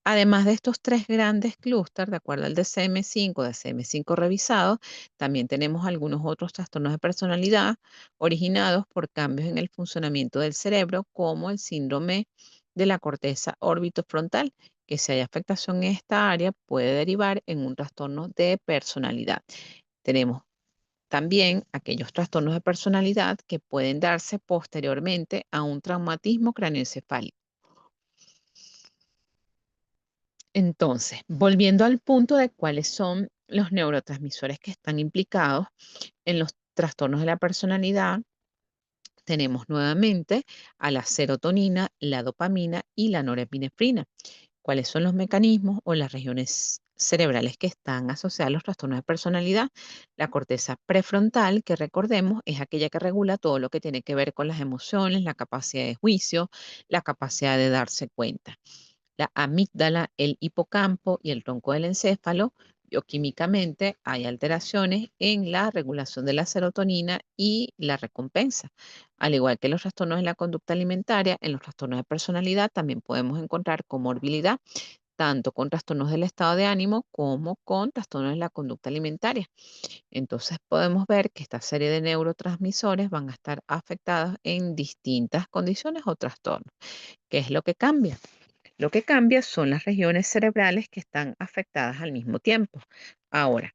Además de estos tres grandes clústeres, de acuerdo al DCM5, DCM5 revisado, también tenemos algunos otros trastornos de personalidad originados por cambios en el funcionamiento del cerebro, como el síndrome de la corteza orbitofrontal, que si hay afectación en esta área puede derivar en un trastorno de personalidad. Tenemos también aquellos trastornos de personalidad que pueden darse posteriormente a un traumatismo craneoencefálico. Entonces, volviendo al punto de cuáles son los neurotransmisores que están implicados en los trastornos de la personalidad, tenemos nuevamente a la serotonina, la dopamina y la norepinefrina. ¿Cuáles son los mecanismos o las regiones cerebrales que están asociadas a los trastornos de personalidad? La corteza prefrontal, que recordemos, es aquella que regula todo lo que tiene que ver con las emociones, la capacidad de juicio, la capacidad de darse cuenta. La amígdala, el hipocampo y el tronco del encéfalo, bioquímicamente hay alteraciones en la regulación de la serotonina y la recompensa. Al igual que los trastornos de la conducta alimentaria, en los trastornos de personalidad también podemos encontrar comorbilidad, tanto con trastornos del estado de ánimo como con trastornos de la conducta alimentaria. Entonces podemos ver que esta serie de neurotransmisores van a estar afectados en distintas condiciones o trastornos. ¿Qué es lo que cambia? Lo que cambia son las regiones cerebrales que están afectadas al mismo tiempo. Ahora,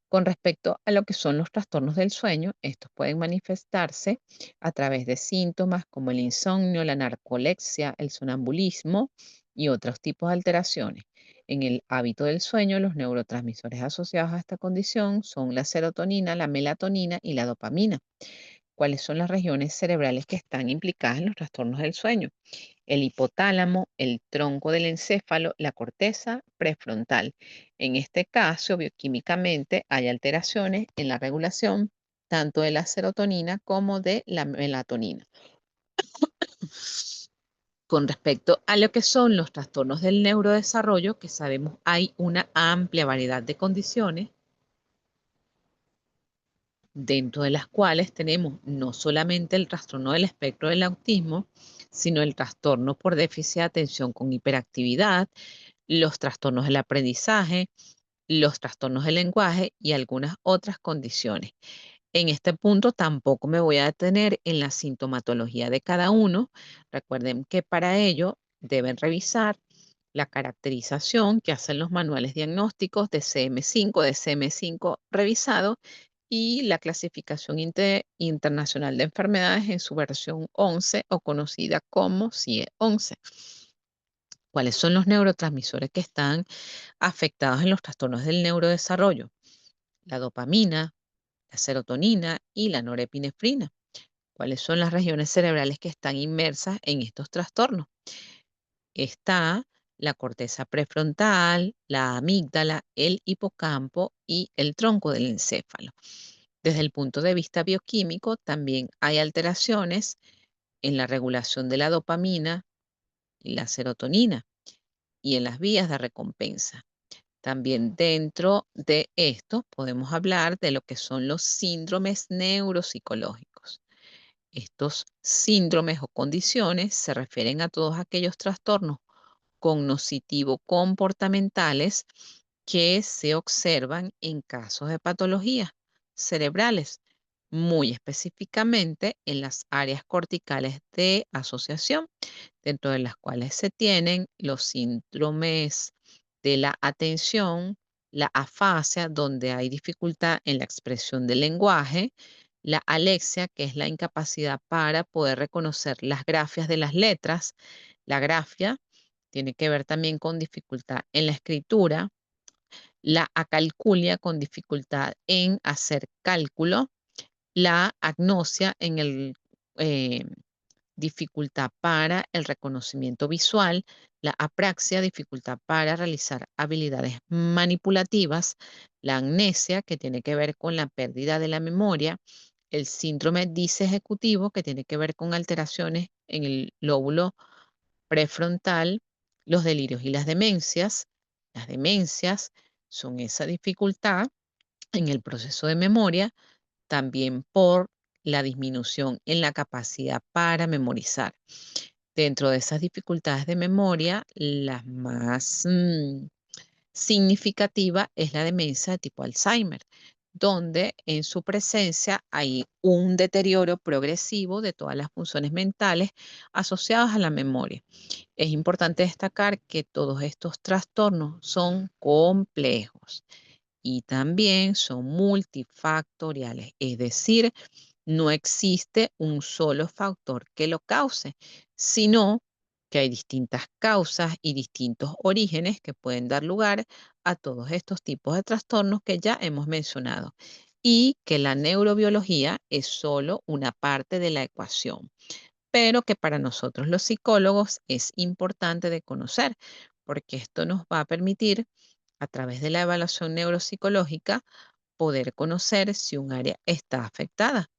Con respecto a lo que son los trastornos del sueño, estos pueden manifestarse a través de síntomas como el insomnio, la narcolepsia, el sonambulismo y otros tipos de alteraciones. En el hábito del sueño, los neurotransmisores asociados a esta condición son la serotonina, la melatonina y la dopamina. ¿Cuáles son las regiones cerebrales que están implicadas en los trastornos del sueño? El hipotálamo, el tronco del encéfalo, la corteza prefrontal. En este caso, bioquímicamente hay alteraciones en la regulación tanto de la serotonina como de la melatonina. Con respecto a lo que son los trastornos del neurodesarrollo, que sabemos hay una amplia variedad de condiciones, dentro de las cuales tenemos no solamente el trastorno del espectro del autismo, sino el trastorno por déficit de atención con hiperactividad, los trastornos del aprendizaje, los trastornos del lenguaje y algunas otras condiciones. En este punto tampoco me voy a detener en la sintomatología de cada uno. Recuerden que para ello deben revisar la caracterización que hacen los manuales diagnósticos de CM5, de CM5 revisado y la clasificación internacional de enfermedades en su versión 11 o conocida como CIE-11. ¿Cuáles son los neurotransmisores que están afectados en los trastornos del neurodesarrollo? La dopamina, la serotonina y la norepinefrina. ¿Cuáles son las regiones cerebrales que están inmersas en estos trastornos? Está la corteza prefrontal, la amígdala, el hipocampo y el tronco del encéfalo. Desde el punto de vista bioquímico, también hay alteraciones en la regulación de la dopamina y la serotonina y en las vías de recompensa. También dentro de esto podemos hablar de lo que son los síndromes neuropsicológicos. Estos síndromes o condiciones se refieren a todos aquellos trastornos cognoscitivo-comportamentales que se observan en casos de patologías cerebrales, muy específicamente en las áreas corticales de asociación, dentro de las cuales se tienen los síndromes de la atención, la afasia, donde hay dificultad en la expresión del lenguaje, la alexia, que es la incapacidad para poder reconocer las grafias de las letras. La grafia tiene que ver también con dificultad en la escritura, la acalculia con dificultad en hacer cálculo, la agnosia en el eh, dificultad para el reconocimiento visual, la apraxia, dificultad para realizar habilidades manipulativas, la amnesia, que tiene que ver con la pérdida de la memoria, el síndrome disejecutivo, que tiene que ver con alteraciones en el lóbulo prefrontal, los delirios y las demencias. Las demencias son esa dificultad en el proceso de memoria, también por la disminución en la capacidad para memorizar. Dentro de esas dificultades de memoria, la más significativa es la demencia de tipo Alzheimer, donde en su presencia hay un deterioro progresivo de todas las funciones mentales asociadas a la memoria. Es importante destacar que todos estos trastornos son complejos y también son multifactoriales, es decir, no existe un solo factor que lo cause, sino que hay distintas causas y distintos orígenes que pueden dar lugar a todos estos tipos de trastornos que ya hemos mencionado y que la neurobiología es solo una parte de la ecuación, pero que para nosotros los psicólogos es importante de conocer, porque esto nos va a permitir, a través de la evaluación neuropsicológica, poder conocer si un área está afectada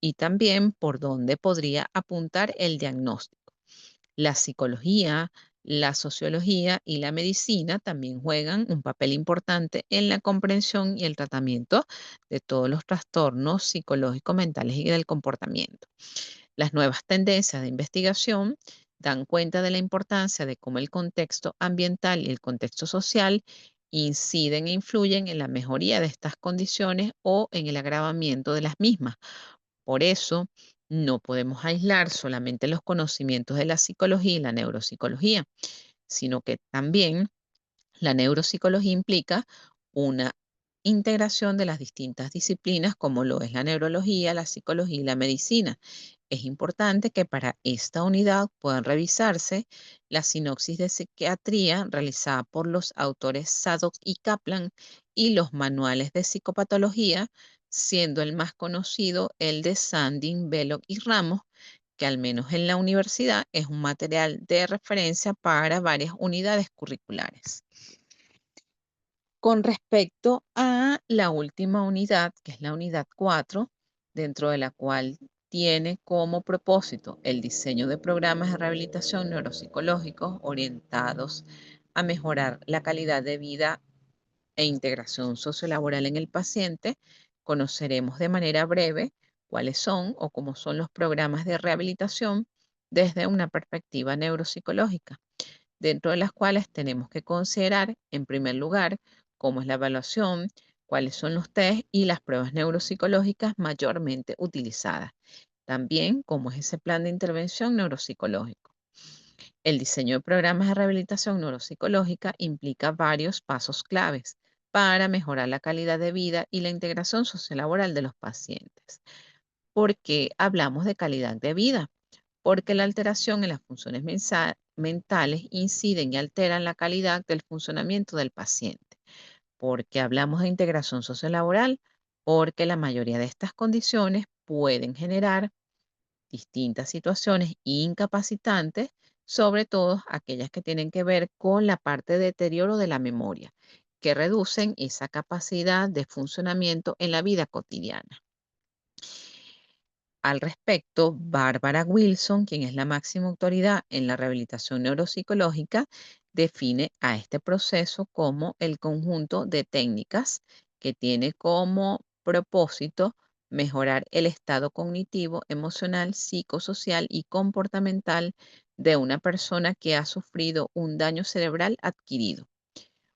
y también por dónde podría apuntar el diagnóstico. La psicología, la sociología y la medicina también juegan un papel importante en la comprensión y el tratamiento de todos los trastornos psicológicos, mentales y del comportamiento. Las nuevas tendencias de investigación dan cuenta de la importancia de cómo el contexto ambiental y el contexto social inciden e influyen en la mejoría de estas condiciones o en el agravamiento de las mismas. Por eso, no podemos aislar solamente los conocimientos de la psicología y la neuropsicología, sino que también la neuropsicología implica una integración de las distintas disciplinas como lo es la neurología, la psicología y la medicina. Es importante que para esta unidad puedan revisarse la sinopsis de psiquiatría realizada por los autores Sadok y Kaplan y los manuales de psicopatología, siendo el más conocido el de Sandin, Belloc y Ramos, que al menos en la universidad es un material de referencia para varias unidades curriculares. Con respecto a la última unidad, que es la unidad 4, dentro de la cual tiene como propósito el diseño de programas de rehabilitación neuropsicológicos orientados a mejorar la calidad de vida e integración sociolaboral en el paciente, conoceremos de manera breve cuáles son o cómo son los programas de rehabilitación desde una perspectiva neuropsicológica, dentro de las cuales tenemos que considerar, en primer lugar, cómo es la evaluación, cuáles son los test y las pruebas neuropsicológicas mayormente utilizadas. También cómo es ese plan de intervención neuropsicológico. El diseño de programas de rehabilitación neuropsicológica implica varios pasos claves para mejorar la calidad de vida y la integración sociolaboral de los pacientes. ¿Por qué hablamos de calidad de vida? Porque la alteración en las funciones mentales inciden y alteran la calidad del funcionamiento del paciente. ¿Por qué hablamos de integración sociolaboral? Porque la mayoría de estas condiciones pueden generar distintas situaciones incapacitantes, sobre todo aquellas que tienen que ver con la parte de deterioro de la memoria, que reducen esa capacidad de funcionamiento en la vida cotidiana. Al respecto, Bárbara Wilson, quien es la máxima autoridad en la rehabilitación neuropsicológica, define a este proceso como el conjunto de técnicas que tiene como propósito mejorar el estado cognitivo, emocional, psicosocial y comportamental de una persona que ha sufrido un daño cerebral adquirido.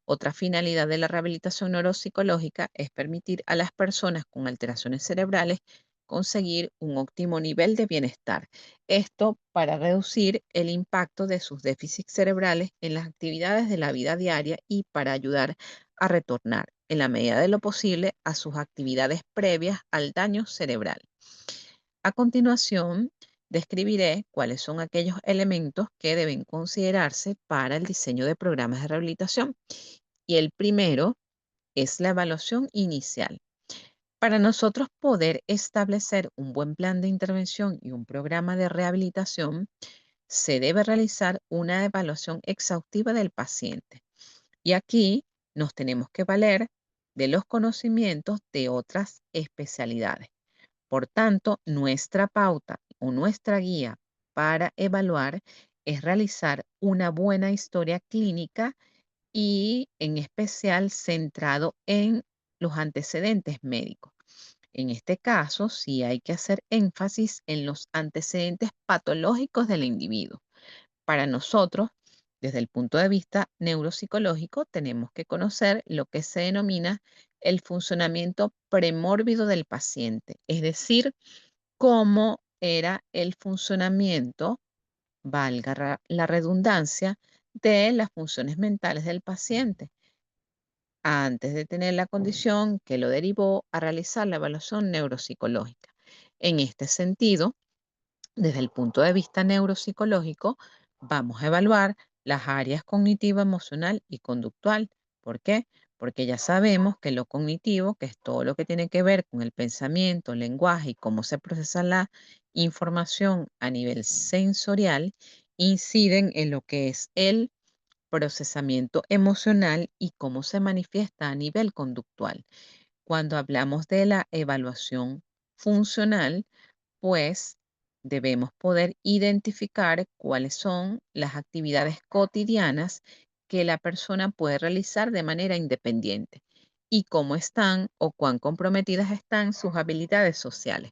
Otra finalidad de la rehabilitación neuropsicológica es permitir a las personas con alteraciones cerebrales conseguir un óptimo nivel de bienestar. Esto para reducir el impacto de sus déficits cerebrales en las actividades de la vida diaria y para ayudar a retornar, en la medida de lo posible, a sus actividades previas al daño cerebral. A continuación, describiré cuáles son aquellos elementos que deben considerarse para el diseño de programas de rehabilitación. Y el primero es la evaluación inicial. Para nosotros poder establecer un buen plan de intervención y un programa de rehabilitación, se debe realizar una evaluación exhaustiva del paciente. Y aquí nos tenemos que valer de los conocimientos de otras especialidades. Por tanto, nuestra pauta o nuestra guía para evaluar es realizar una buena historia clínica y en especial centrado en los antecedentes médicos. En este caso, sí hay que hacer énfasis en los antecedentes patológicos del individuo. Para nosotros, desde el punto de vista neuropsicológico, tenemos que conocer lo que se denomina el funcionamiento premórbido del paciente, es decir, cómo era el funcionamiento, valga la redundancia, de las funciones mentales del paciente antes de tener la condición que lo derivó a realizar la evaluación neuropsicológica. En este sentido, desde el punto de vista neuropsicológico, vamos a evaluar las áreas cognitiva, emocional y conductual. ¿Por qué? Porque ya sabemos que lo cognitivo, que es todo lo que tiene que ver con el pensamiento, el lenguaje y cómo se procesa la información a nivel sensorial, inciden en lo que es el procesamiento emocional y cómo se manifiesta a nivel conductual. Cuando hablamos de la evaluación funcional, pues debemos poder identificar cuáles son las actividades cotidianas que la persona puede realizar de manera independiente y cómo están o cuán comprometidas están sus habilidades sociales.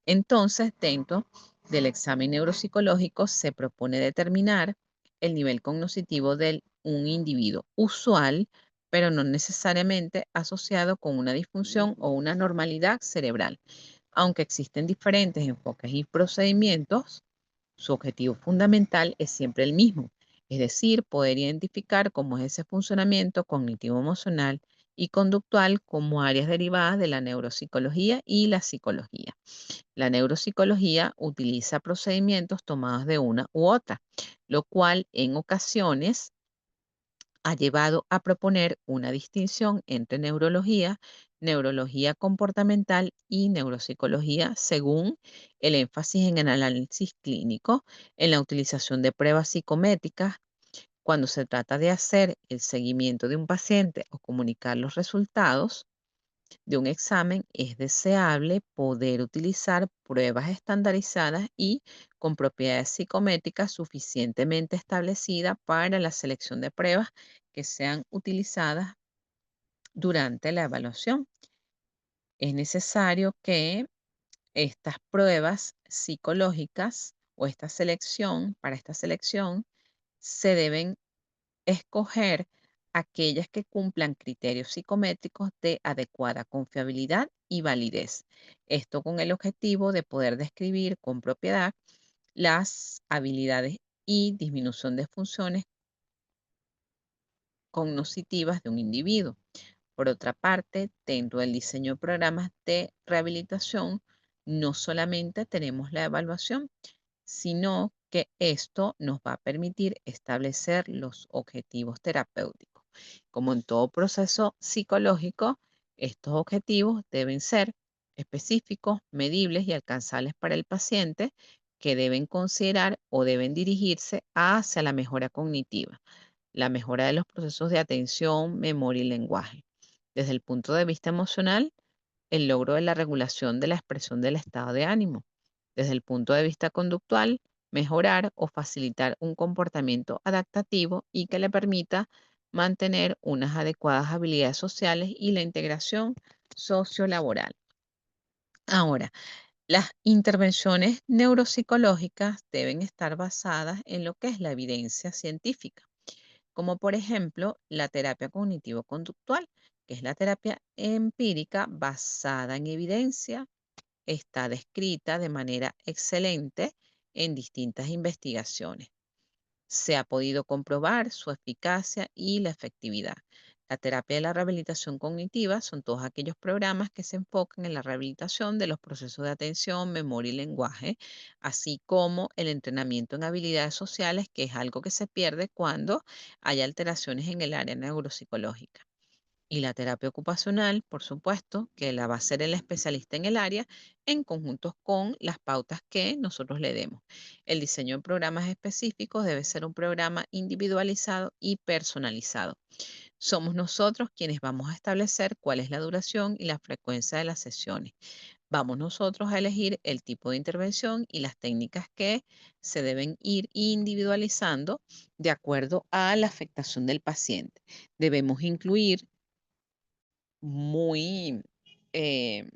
Entonces, dentro del examen neuropsicológico se propone determinar el nivel cognitivo de un individuo usual, pero no necesariamente asociado con una disfunción o una normalidad cerebral. Aunque existen diferentes enfoques y procedimientos, su objetivo fundamental es siempre el mismo, es decir, poder identificar cómo es ese funcionamiento cognitivo-emocional y conductual como áreas derivadas de la neuropsicología y la psicología. La neuropsicología utiliza procedimientos tomados de una u otra, lo cual en ocasiones ha llevado a proponer una distinción entre neurología, neurología comportamental y neuropsicología según el énfasis en el análisis clínico, en la utilización de pruebas psicométricas, cuando se trata de hacer el seguimiento de un paciente o comunicar los resultados de un examen, es deseable poder utilizar pruebas estandarizadas y con propiedades psicométricas suficientemente establecidas para la selección de pruebas que sean utilizadas durante la evaluación. Es necesario que estas pruebas psicológicas o para esta selección, se deben escoger aquellas que cumplan criterios psicométricos de adecuada confiabilidad y validez. Esto con el objetivo de poder describir con propiedad las habilidades y disminución de funciones cognitivas de un individuo. Por otra parte, dentro del diseño de programas de rehabilitación, no solamente tenemos la evaluación, sino que esto nos va a permitir establecer los objetivos terapéuticos. Como en todo proceso psicológico, estos objetivos deben ser específicos, medibles y alcanzables para el paciente, que deben considerar o deben dirigirse hacia la mejora cognitiva, la mejora de los procesos de atención, memoria y lenguaje. Desde el punto de vista emocional, el logro de la regulación de la expresión del estado de ánimo. Desde el punto de vista conductual, mejorar o facilitar un comportamiento adaptativo y que le permita mantener unas adecuadas habilidades sociales y la integración sociolaboral. Ahora, las intervenciones neuropsicológicas deben estar basadas en lo que es la evidencia científica, como por ejemplo la terapia cognitivo-conductual, que es la terapia empírica basada en evidencia. Está descrita de manera excelente en distintas investigaciones. Se ha podido comprobar su eficacia y la efectividad. La terapia de la rehabilitación cognitiva son todos aquellos programas que se enfocan en la rehabilitación de los procesos de atención, memoria y lenguaje, así como el entrenamiento en habilidades sociales, que es algo que se pierde cuando hay alteraciones en el área neuropsicológica. Y la terapia ocupacional, por supuesto, que la va a hacer el especialista en el área en conjunto con las pautas que nosotros le demos. El diseño de programas específicos debe ser un programa individualizado y personalizado. Somos nosotros quienes vamos a establecer cuál es la duración y la frecuencia de las sesiones. Vamos nosotros a elegir el tipo de intervención y las técnicas que se deben ir individualizando de acuerdo a la afectación del paciente. Debemos incluir muy, eh,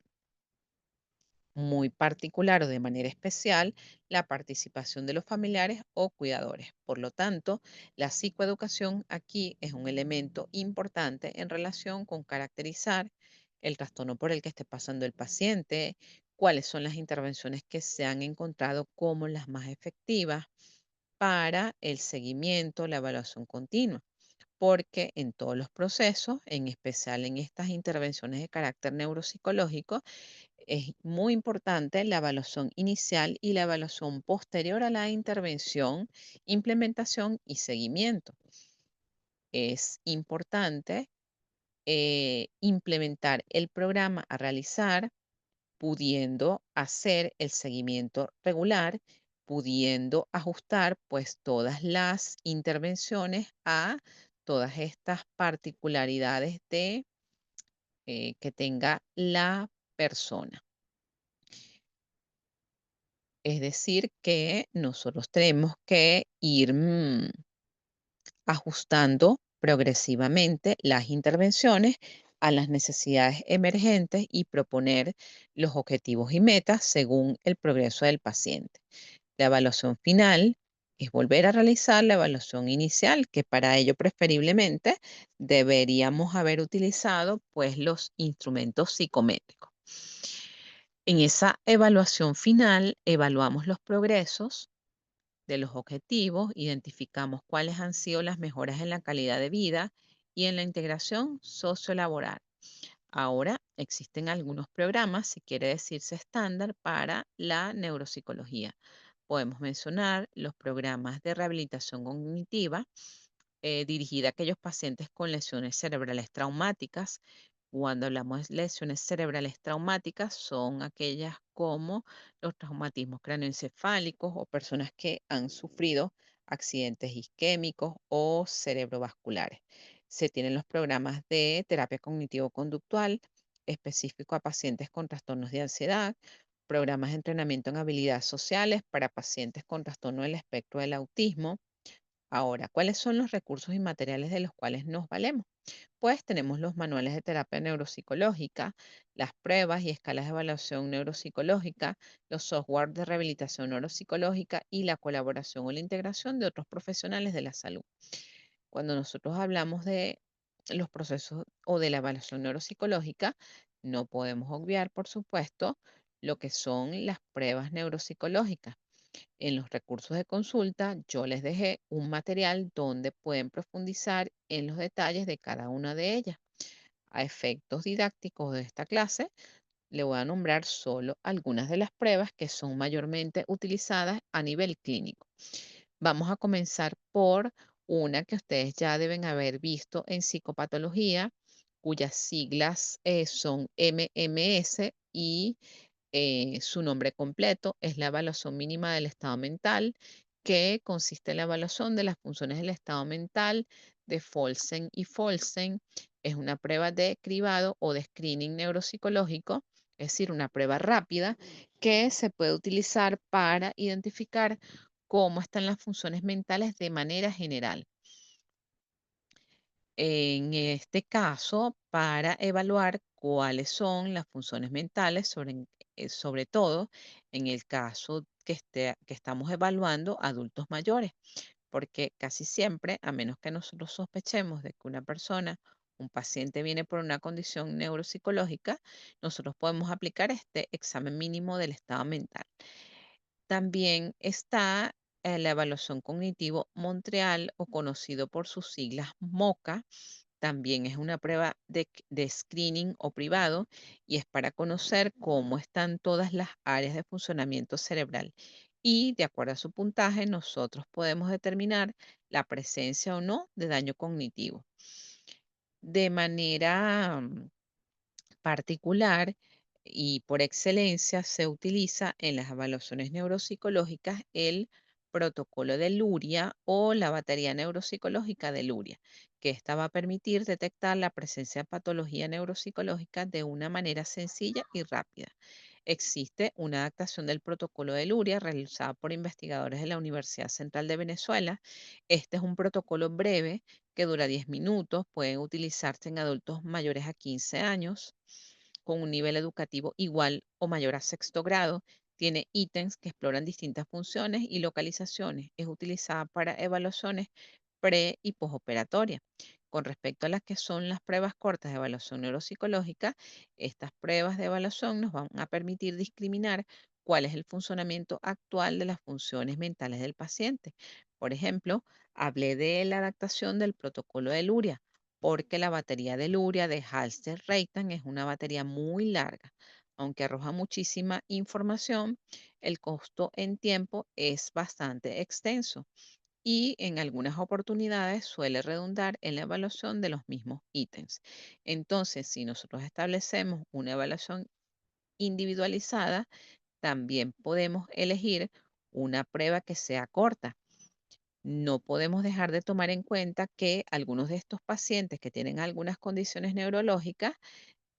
muy particular o de manera especial la participación de los familiares o cuidadores. Por lo tanto, la psicoeducación aquí es un elemento importante en relación con caracterizar el trastorno por el que esté pasando el paciente, cuáles son las intervenciones que se han encontrado como las más efectivas para el seguimiento, la evaluación continua, porque en todos los procesos, en especial en estas intervenciones de carácter neuropsicológico, es muy importante la evaluación inicial y la evaluación posterior a la intervención, implementación y seguimiento. Es importante implementar el programa a realizar, pudiendo hacer el seguimiento regular, pudiendo ajustar pues todas las intervenciones a todas estas particularidades que tenga la persona. Es decir, que nosotros tenemos que ir ajustando progresivamente las intervenciones a las necesidades emergentes y proponer los objetivos y metas según el progreso del paciente. La evaluación final es volver a realizar la evaluación inicial, que para ello preferiblemente deberíamos haber utilizado pues los instrumentos psicométricos. En esa evaluación final evaluamos los progresos de los objetivos, identificamos cuáles han sido las mejoras en la calidad de vida y en la integración sociolaboral. Ahora existen algunos programas, si quiere decirse estándar, para la neuropsicología. Podemos mencionar los programas de rehabilitación cognitiva dirigida a aquellos pacientes con lesiones cerebrales traumáticas. Cuando hablamos de lesiones cerebrales traumáticas, son aquellas como los traumatismos cráneoencefálicos o personas que han sufrido accidentes isquémicos o cerebrovasculares. Se tienen los programas de terapia cognitivo-conductual específico a pacientes con trastornos de ansiedad, programas de entrenamiento en habilidades sociales para pacientes con trastorno del espectro del autismo. Ahora, ¿cuáles son los recursos y materiales de los cuales nos valemos? Pues tenemos los manuales de terapia neuropsicológica, las pruebas y escalas de evaluación neuropsicológica, los software de rehabilitación neuropsicológica y la colaboración o la integración de otros profesionales de la salud. Cuando nosotros hablamos de los procesos o de la evaluación neuropsicológica, no podemos obviar, por supuesto, lo que son las pruebas neuropsicológicas. En los recursos de consulta, yo les dejé un material donde pueden profundizar en los detalles de cada una de ellas. A efectos didácticos de esta clase, le voy a nombrar solo algunas de las pruebas que son mayormente utilizadas a nivel clínico. Vamos a comenzar por una que ustedes ya deben haber visto en psicopatología, cuyas siglas son MMS y su nombre completo es la evaluación mínima del estado mental, que consiste en la evaluación de las funciones del estado mental de Folsen y Folsen. Es una prueba de cribado o de screening neuropsicológico, es decir, una prueba rápida que se puede utilizar para identificar cómo están las funciones mentales de manera general. En este caso, para evaluar cuáles son las funciones mentales, sobre todo en el caso que estamos evaluando adultos mayores, porque casi siempre, a menos que nosotros sospechemos de que una persona, un paciente viene por una condición neuropsicológica, nosotros podemos aplicar este examen mínimo del estado mental. También está la evaluación cognitivo Montreal o conocido por sus siglas MOCA. También es una prueba de screening o privado y es para conocer cómo están todas las áreas de funcionamiento cerebral. Y de acuerdo a su puntaje, nosotros podemos determinar la presencia o no de daño cognitivo. De manera particular y por excelencia se utiliza en las evaluaciones neuropsicológicas el protocolo de Luria o la batería neuropsicológica de Luria, que esta va a permitir detectar la presencia de patología neuropsicológica de una manera sencilla y rápida. Existe una adaptación del protocolo de Luria realizada por investigadores de la Universidad Central de Venezuela. Este es un protocolo breve que dura 10 minutos, puede utilizarse en adultos mayores a 15 años con un nivel educativo igual o mayor a sexto grado. Tiene ítems que exploran distintas funciones y localizaciones. Es utilizada para evaluaciones pre y postoperatorias. Con respecto a las que son las pruebas cortas de evaluación neuropsicológica, estas pruebas de evaluación nos van a permitir discriminar cuál es el funcionamiento actual de las funciones mentales del paciente. Por ejemplo, hablé de la adaptación del protocolo de Luria porque la batería de Luria de Halster-Reitan es una batería muy larga. Aunque arroja muchísima información, el costo en tiempo es bastante extenso y en algunas oportunidades suele redundar en la evaluación de los mismos ítems. Entonces, si nosotros establecemos una evaluación individualizada, también podemos elegir una prueba que sea corta. No podemos dejar de tomar en cuenta que algunos de estos pacientes que tienen algunas condiciones neurológicas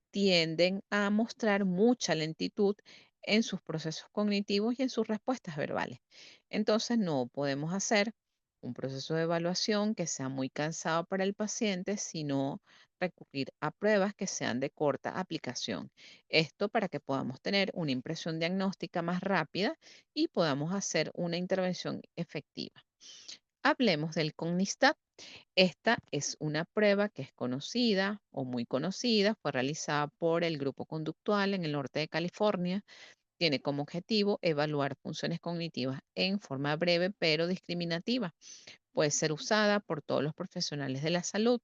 tienden a mostrar mucha lentitud en sus procesos cognitivos y en sus respuestas verbales. Entonces, no podemos hacer un proceso de evaluación que sea muy cansado para el paciente, sino recurrir a pruebas que sean de corta aplicación. Esto para que podamos tener una impresión diagnóstica más rápida y podamos hacer una intervención efectiva. Hablemos del Cognistat. Esta es una prueba que es conocida o muy conocida, fue realizada por el Grupo Conductual en el norte de California. Tiene como objetivo evaluar funciones cognitivas en forma breve pero discriminativa Puede ser usada por todos los profesionales de la salud.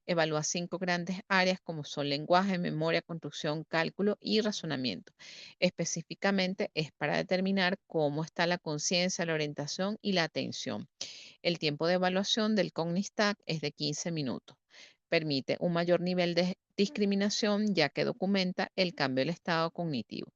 Evalúa 5 grandes áreas como son lenguaje, memoria, construcción, cálculo y razonamiento. Específicamente es para determinar cómo está la conciencia, la orientación y la atención. El tiempo de evaluación del Cognistac es de 15 minutos. Permite un mayor nivel de discriminación ya que documenta el cambio del estado cognitivo.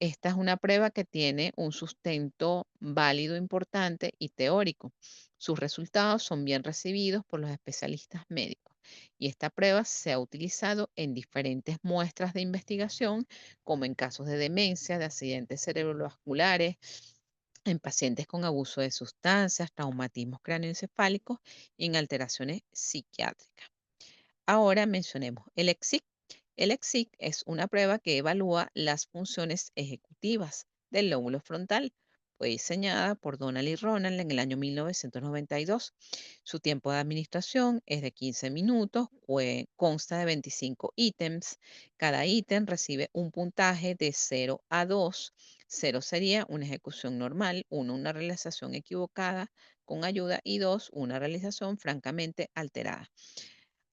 Esta es una prueba que tiene un sustento válido, importante y teórico. Sus resultados son bien recibidos por los especialistas médicos y esta prueba se ha utilizado en diferentes muestras de investigación, como en casos de demencia, de accidentes cerebrovasculares, en pacientes con abuso de sustancias, traumatismos cráneoencefálicos y en alteraciones psiquiátricas. Ahora mencionemos el EXIC. El EXIC es una prueba que evalúa las funciones ejecutivas del lóbulo frontal. Fue diseñada por Donald y Ronald en el año 1992. Su tiempo de administración es de 15 minutos, consta de 25 ítems. Cada ítem recibe un puntaje de 0 a 2. 0 sería una ejecución normal, 1 una realización equivocada con ayuda y 2 una realización francamente alterada.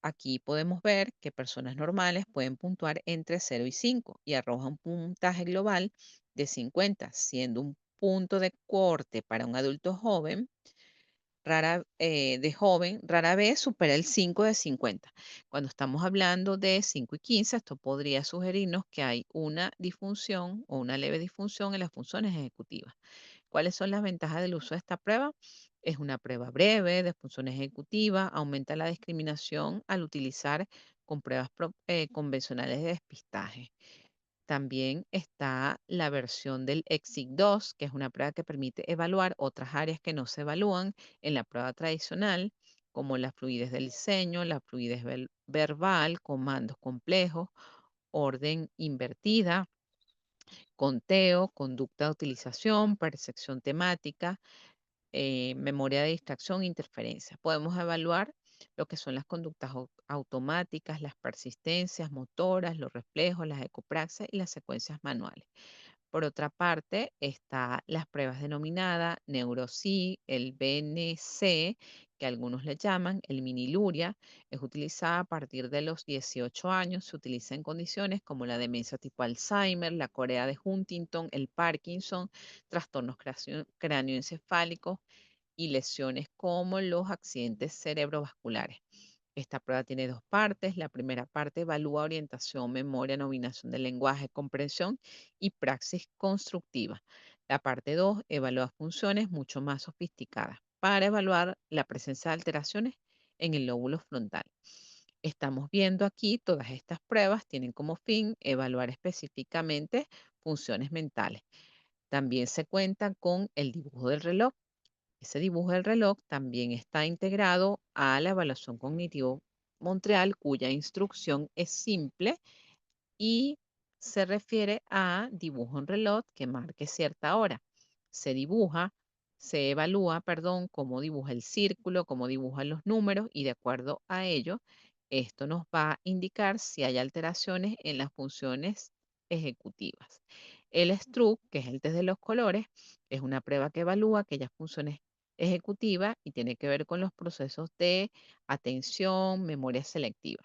Aquí podemos ver que personas normales pueden puntuar entre 0 y 5 y arroja un puntaje global de 50, siendo un punto de corte para un adulto joven, rara vez supera el 5 de 50. Cuando estamos hablando de 5 y 15, esto podría sugerirnos que hay una disfunción o una leve disfunción en las funciones ejecutivas. ¿Cuáles son las ventajas del uso de esta prueba? Es una prueba breve de función ejecutiva, aumenta la discriminación al utilizar con pruebas convencionales de despistaje. También está la versión del EXIC 2, que es una prueba que permite evaluar otras áreas que no se evalúan en la prueba tradicional, como la fluidez del diseño, la fluidez verbal, comandos complejos, orden invertida, conteo, conducta de utilización, percepción temática, memoria de distracción, interferencia. Podemos evaluar lo que son las conductas automáticas, las persistencias motoras, los reflejos, las ecopraxias y las secuencias manuales. Por otra parte, está las pruebas denominadas NeuroSI, el BNC, que algunos le llaman el Miniluria, es utilizada a partir de los 18 años, se utiliza en condiciones como la demencia tipo Alzheimer, la corea de Huntington, el Parkinson, trastornos cráneoencefálicos y lesiones como los accidentes cerebrovasculares. Esta prueba tiene dos partes. La primera parte evalúa orientación, memoria, nominación del lenguaje, comprensión y praxis constructiva. La parte 2 evalúa funciones mucho más sofisticadas para evaluar la presencia de alteraciones en el lóbulo frontal. Estamos viendo aquí todas estas pruebas tienen como fin evaluar específicamente funciones mentales. También se cuenta con el dibujo del reloj. Ese dibujo del reloj también está integrado a la evaluación cognitivo Montreal, cuya instrucción es simple y se refiere a dibujo en reloj que marque cierta hora. Se dibuja, se evalúa, perdón, cómo dibuja el círculo, cómo dibujan los números y de acuerdo a ello, esto nos va a indicar si hay alteraciones en las funciones ejecutivas. El Stroop, que es el test de los colores, es una prueba que evalúa aquellas funciones ejecutivas y tiene que ver con los procesos de atención, memoria selectiva.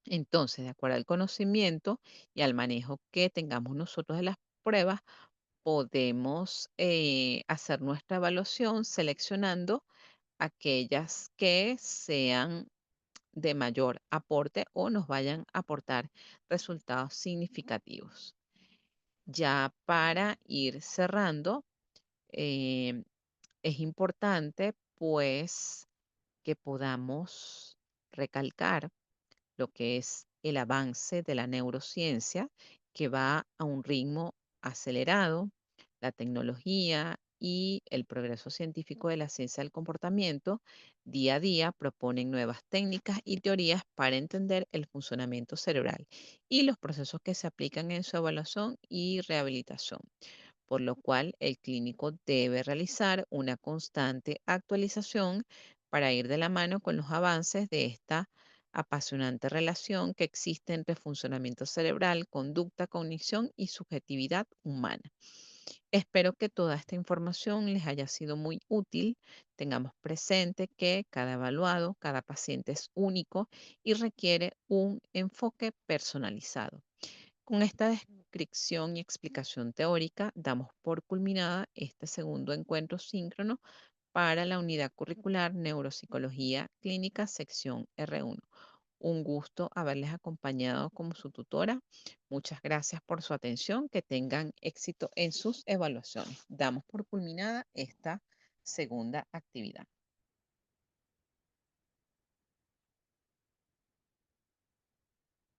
Entonces, de acuerdo al conocimiento y al manejo que tengamos nosotros de las pruebas, podemos hacer nuestra evaluación seleccionando aquellas que sean de mayor aporte o nos vayan a aportar resultados significativos. Ya para ir cerrando, eh, es importante pues que podamos recalcar lo que es el avance de la neurociencia, que va a un ritmo acelerado, la tecnología y el progreso científico de la ciencia del comportamiento día a día proponen nuevas técnicas y teorías para entender el funcionamiento cerebral y los procesos que se aplican en su evaluación y rehabilitación, por lo cual el clínico debe realizar una constante actualización para ir de la mano con los avances de esta apasionante relación que existe entre funcionamiento cerebral, conducta, cognición y subjetividad humana. Espero que toda esta información les haya sido muy útil. Tengamos presente que cada evaluado, cada paciente es único y requiere un enfoque personalizado. Con esta descripción y explicación teórica, damos por culminada este segundo encuentro síncrono para la unidad curricular Neuropsicología Clínica, sección R1. Un gusto haberles acompañado como su tutora. Muchas gracias por su atención. Que tengan éxito en sus evaluaciones. Damos por culminada esta segunda actividad.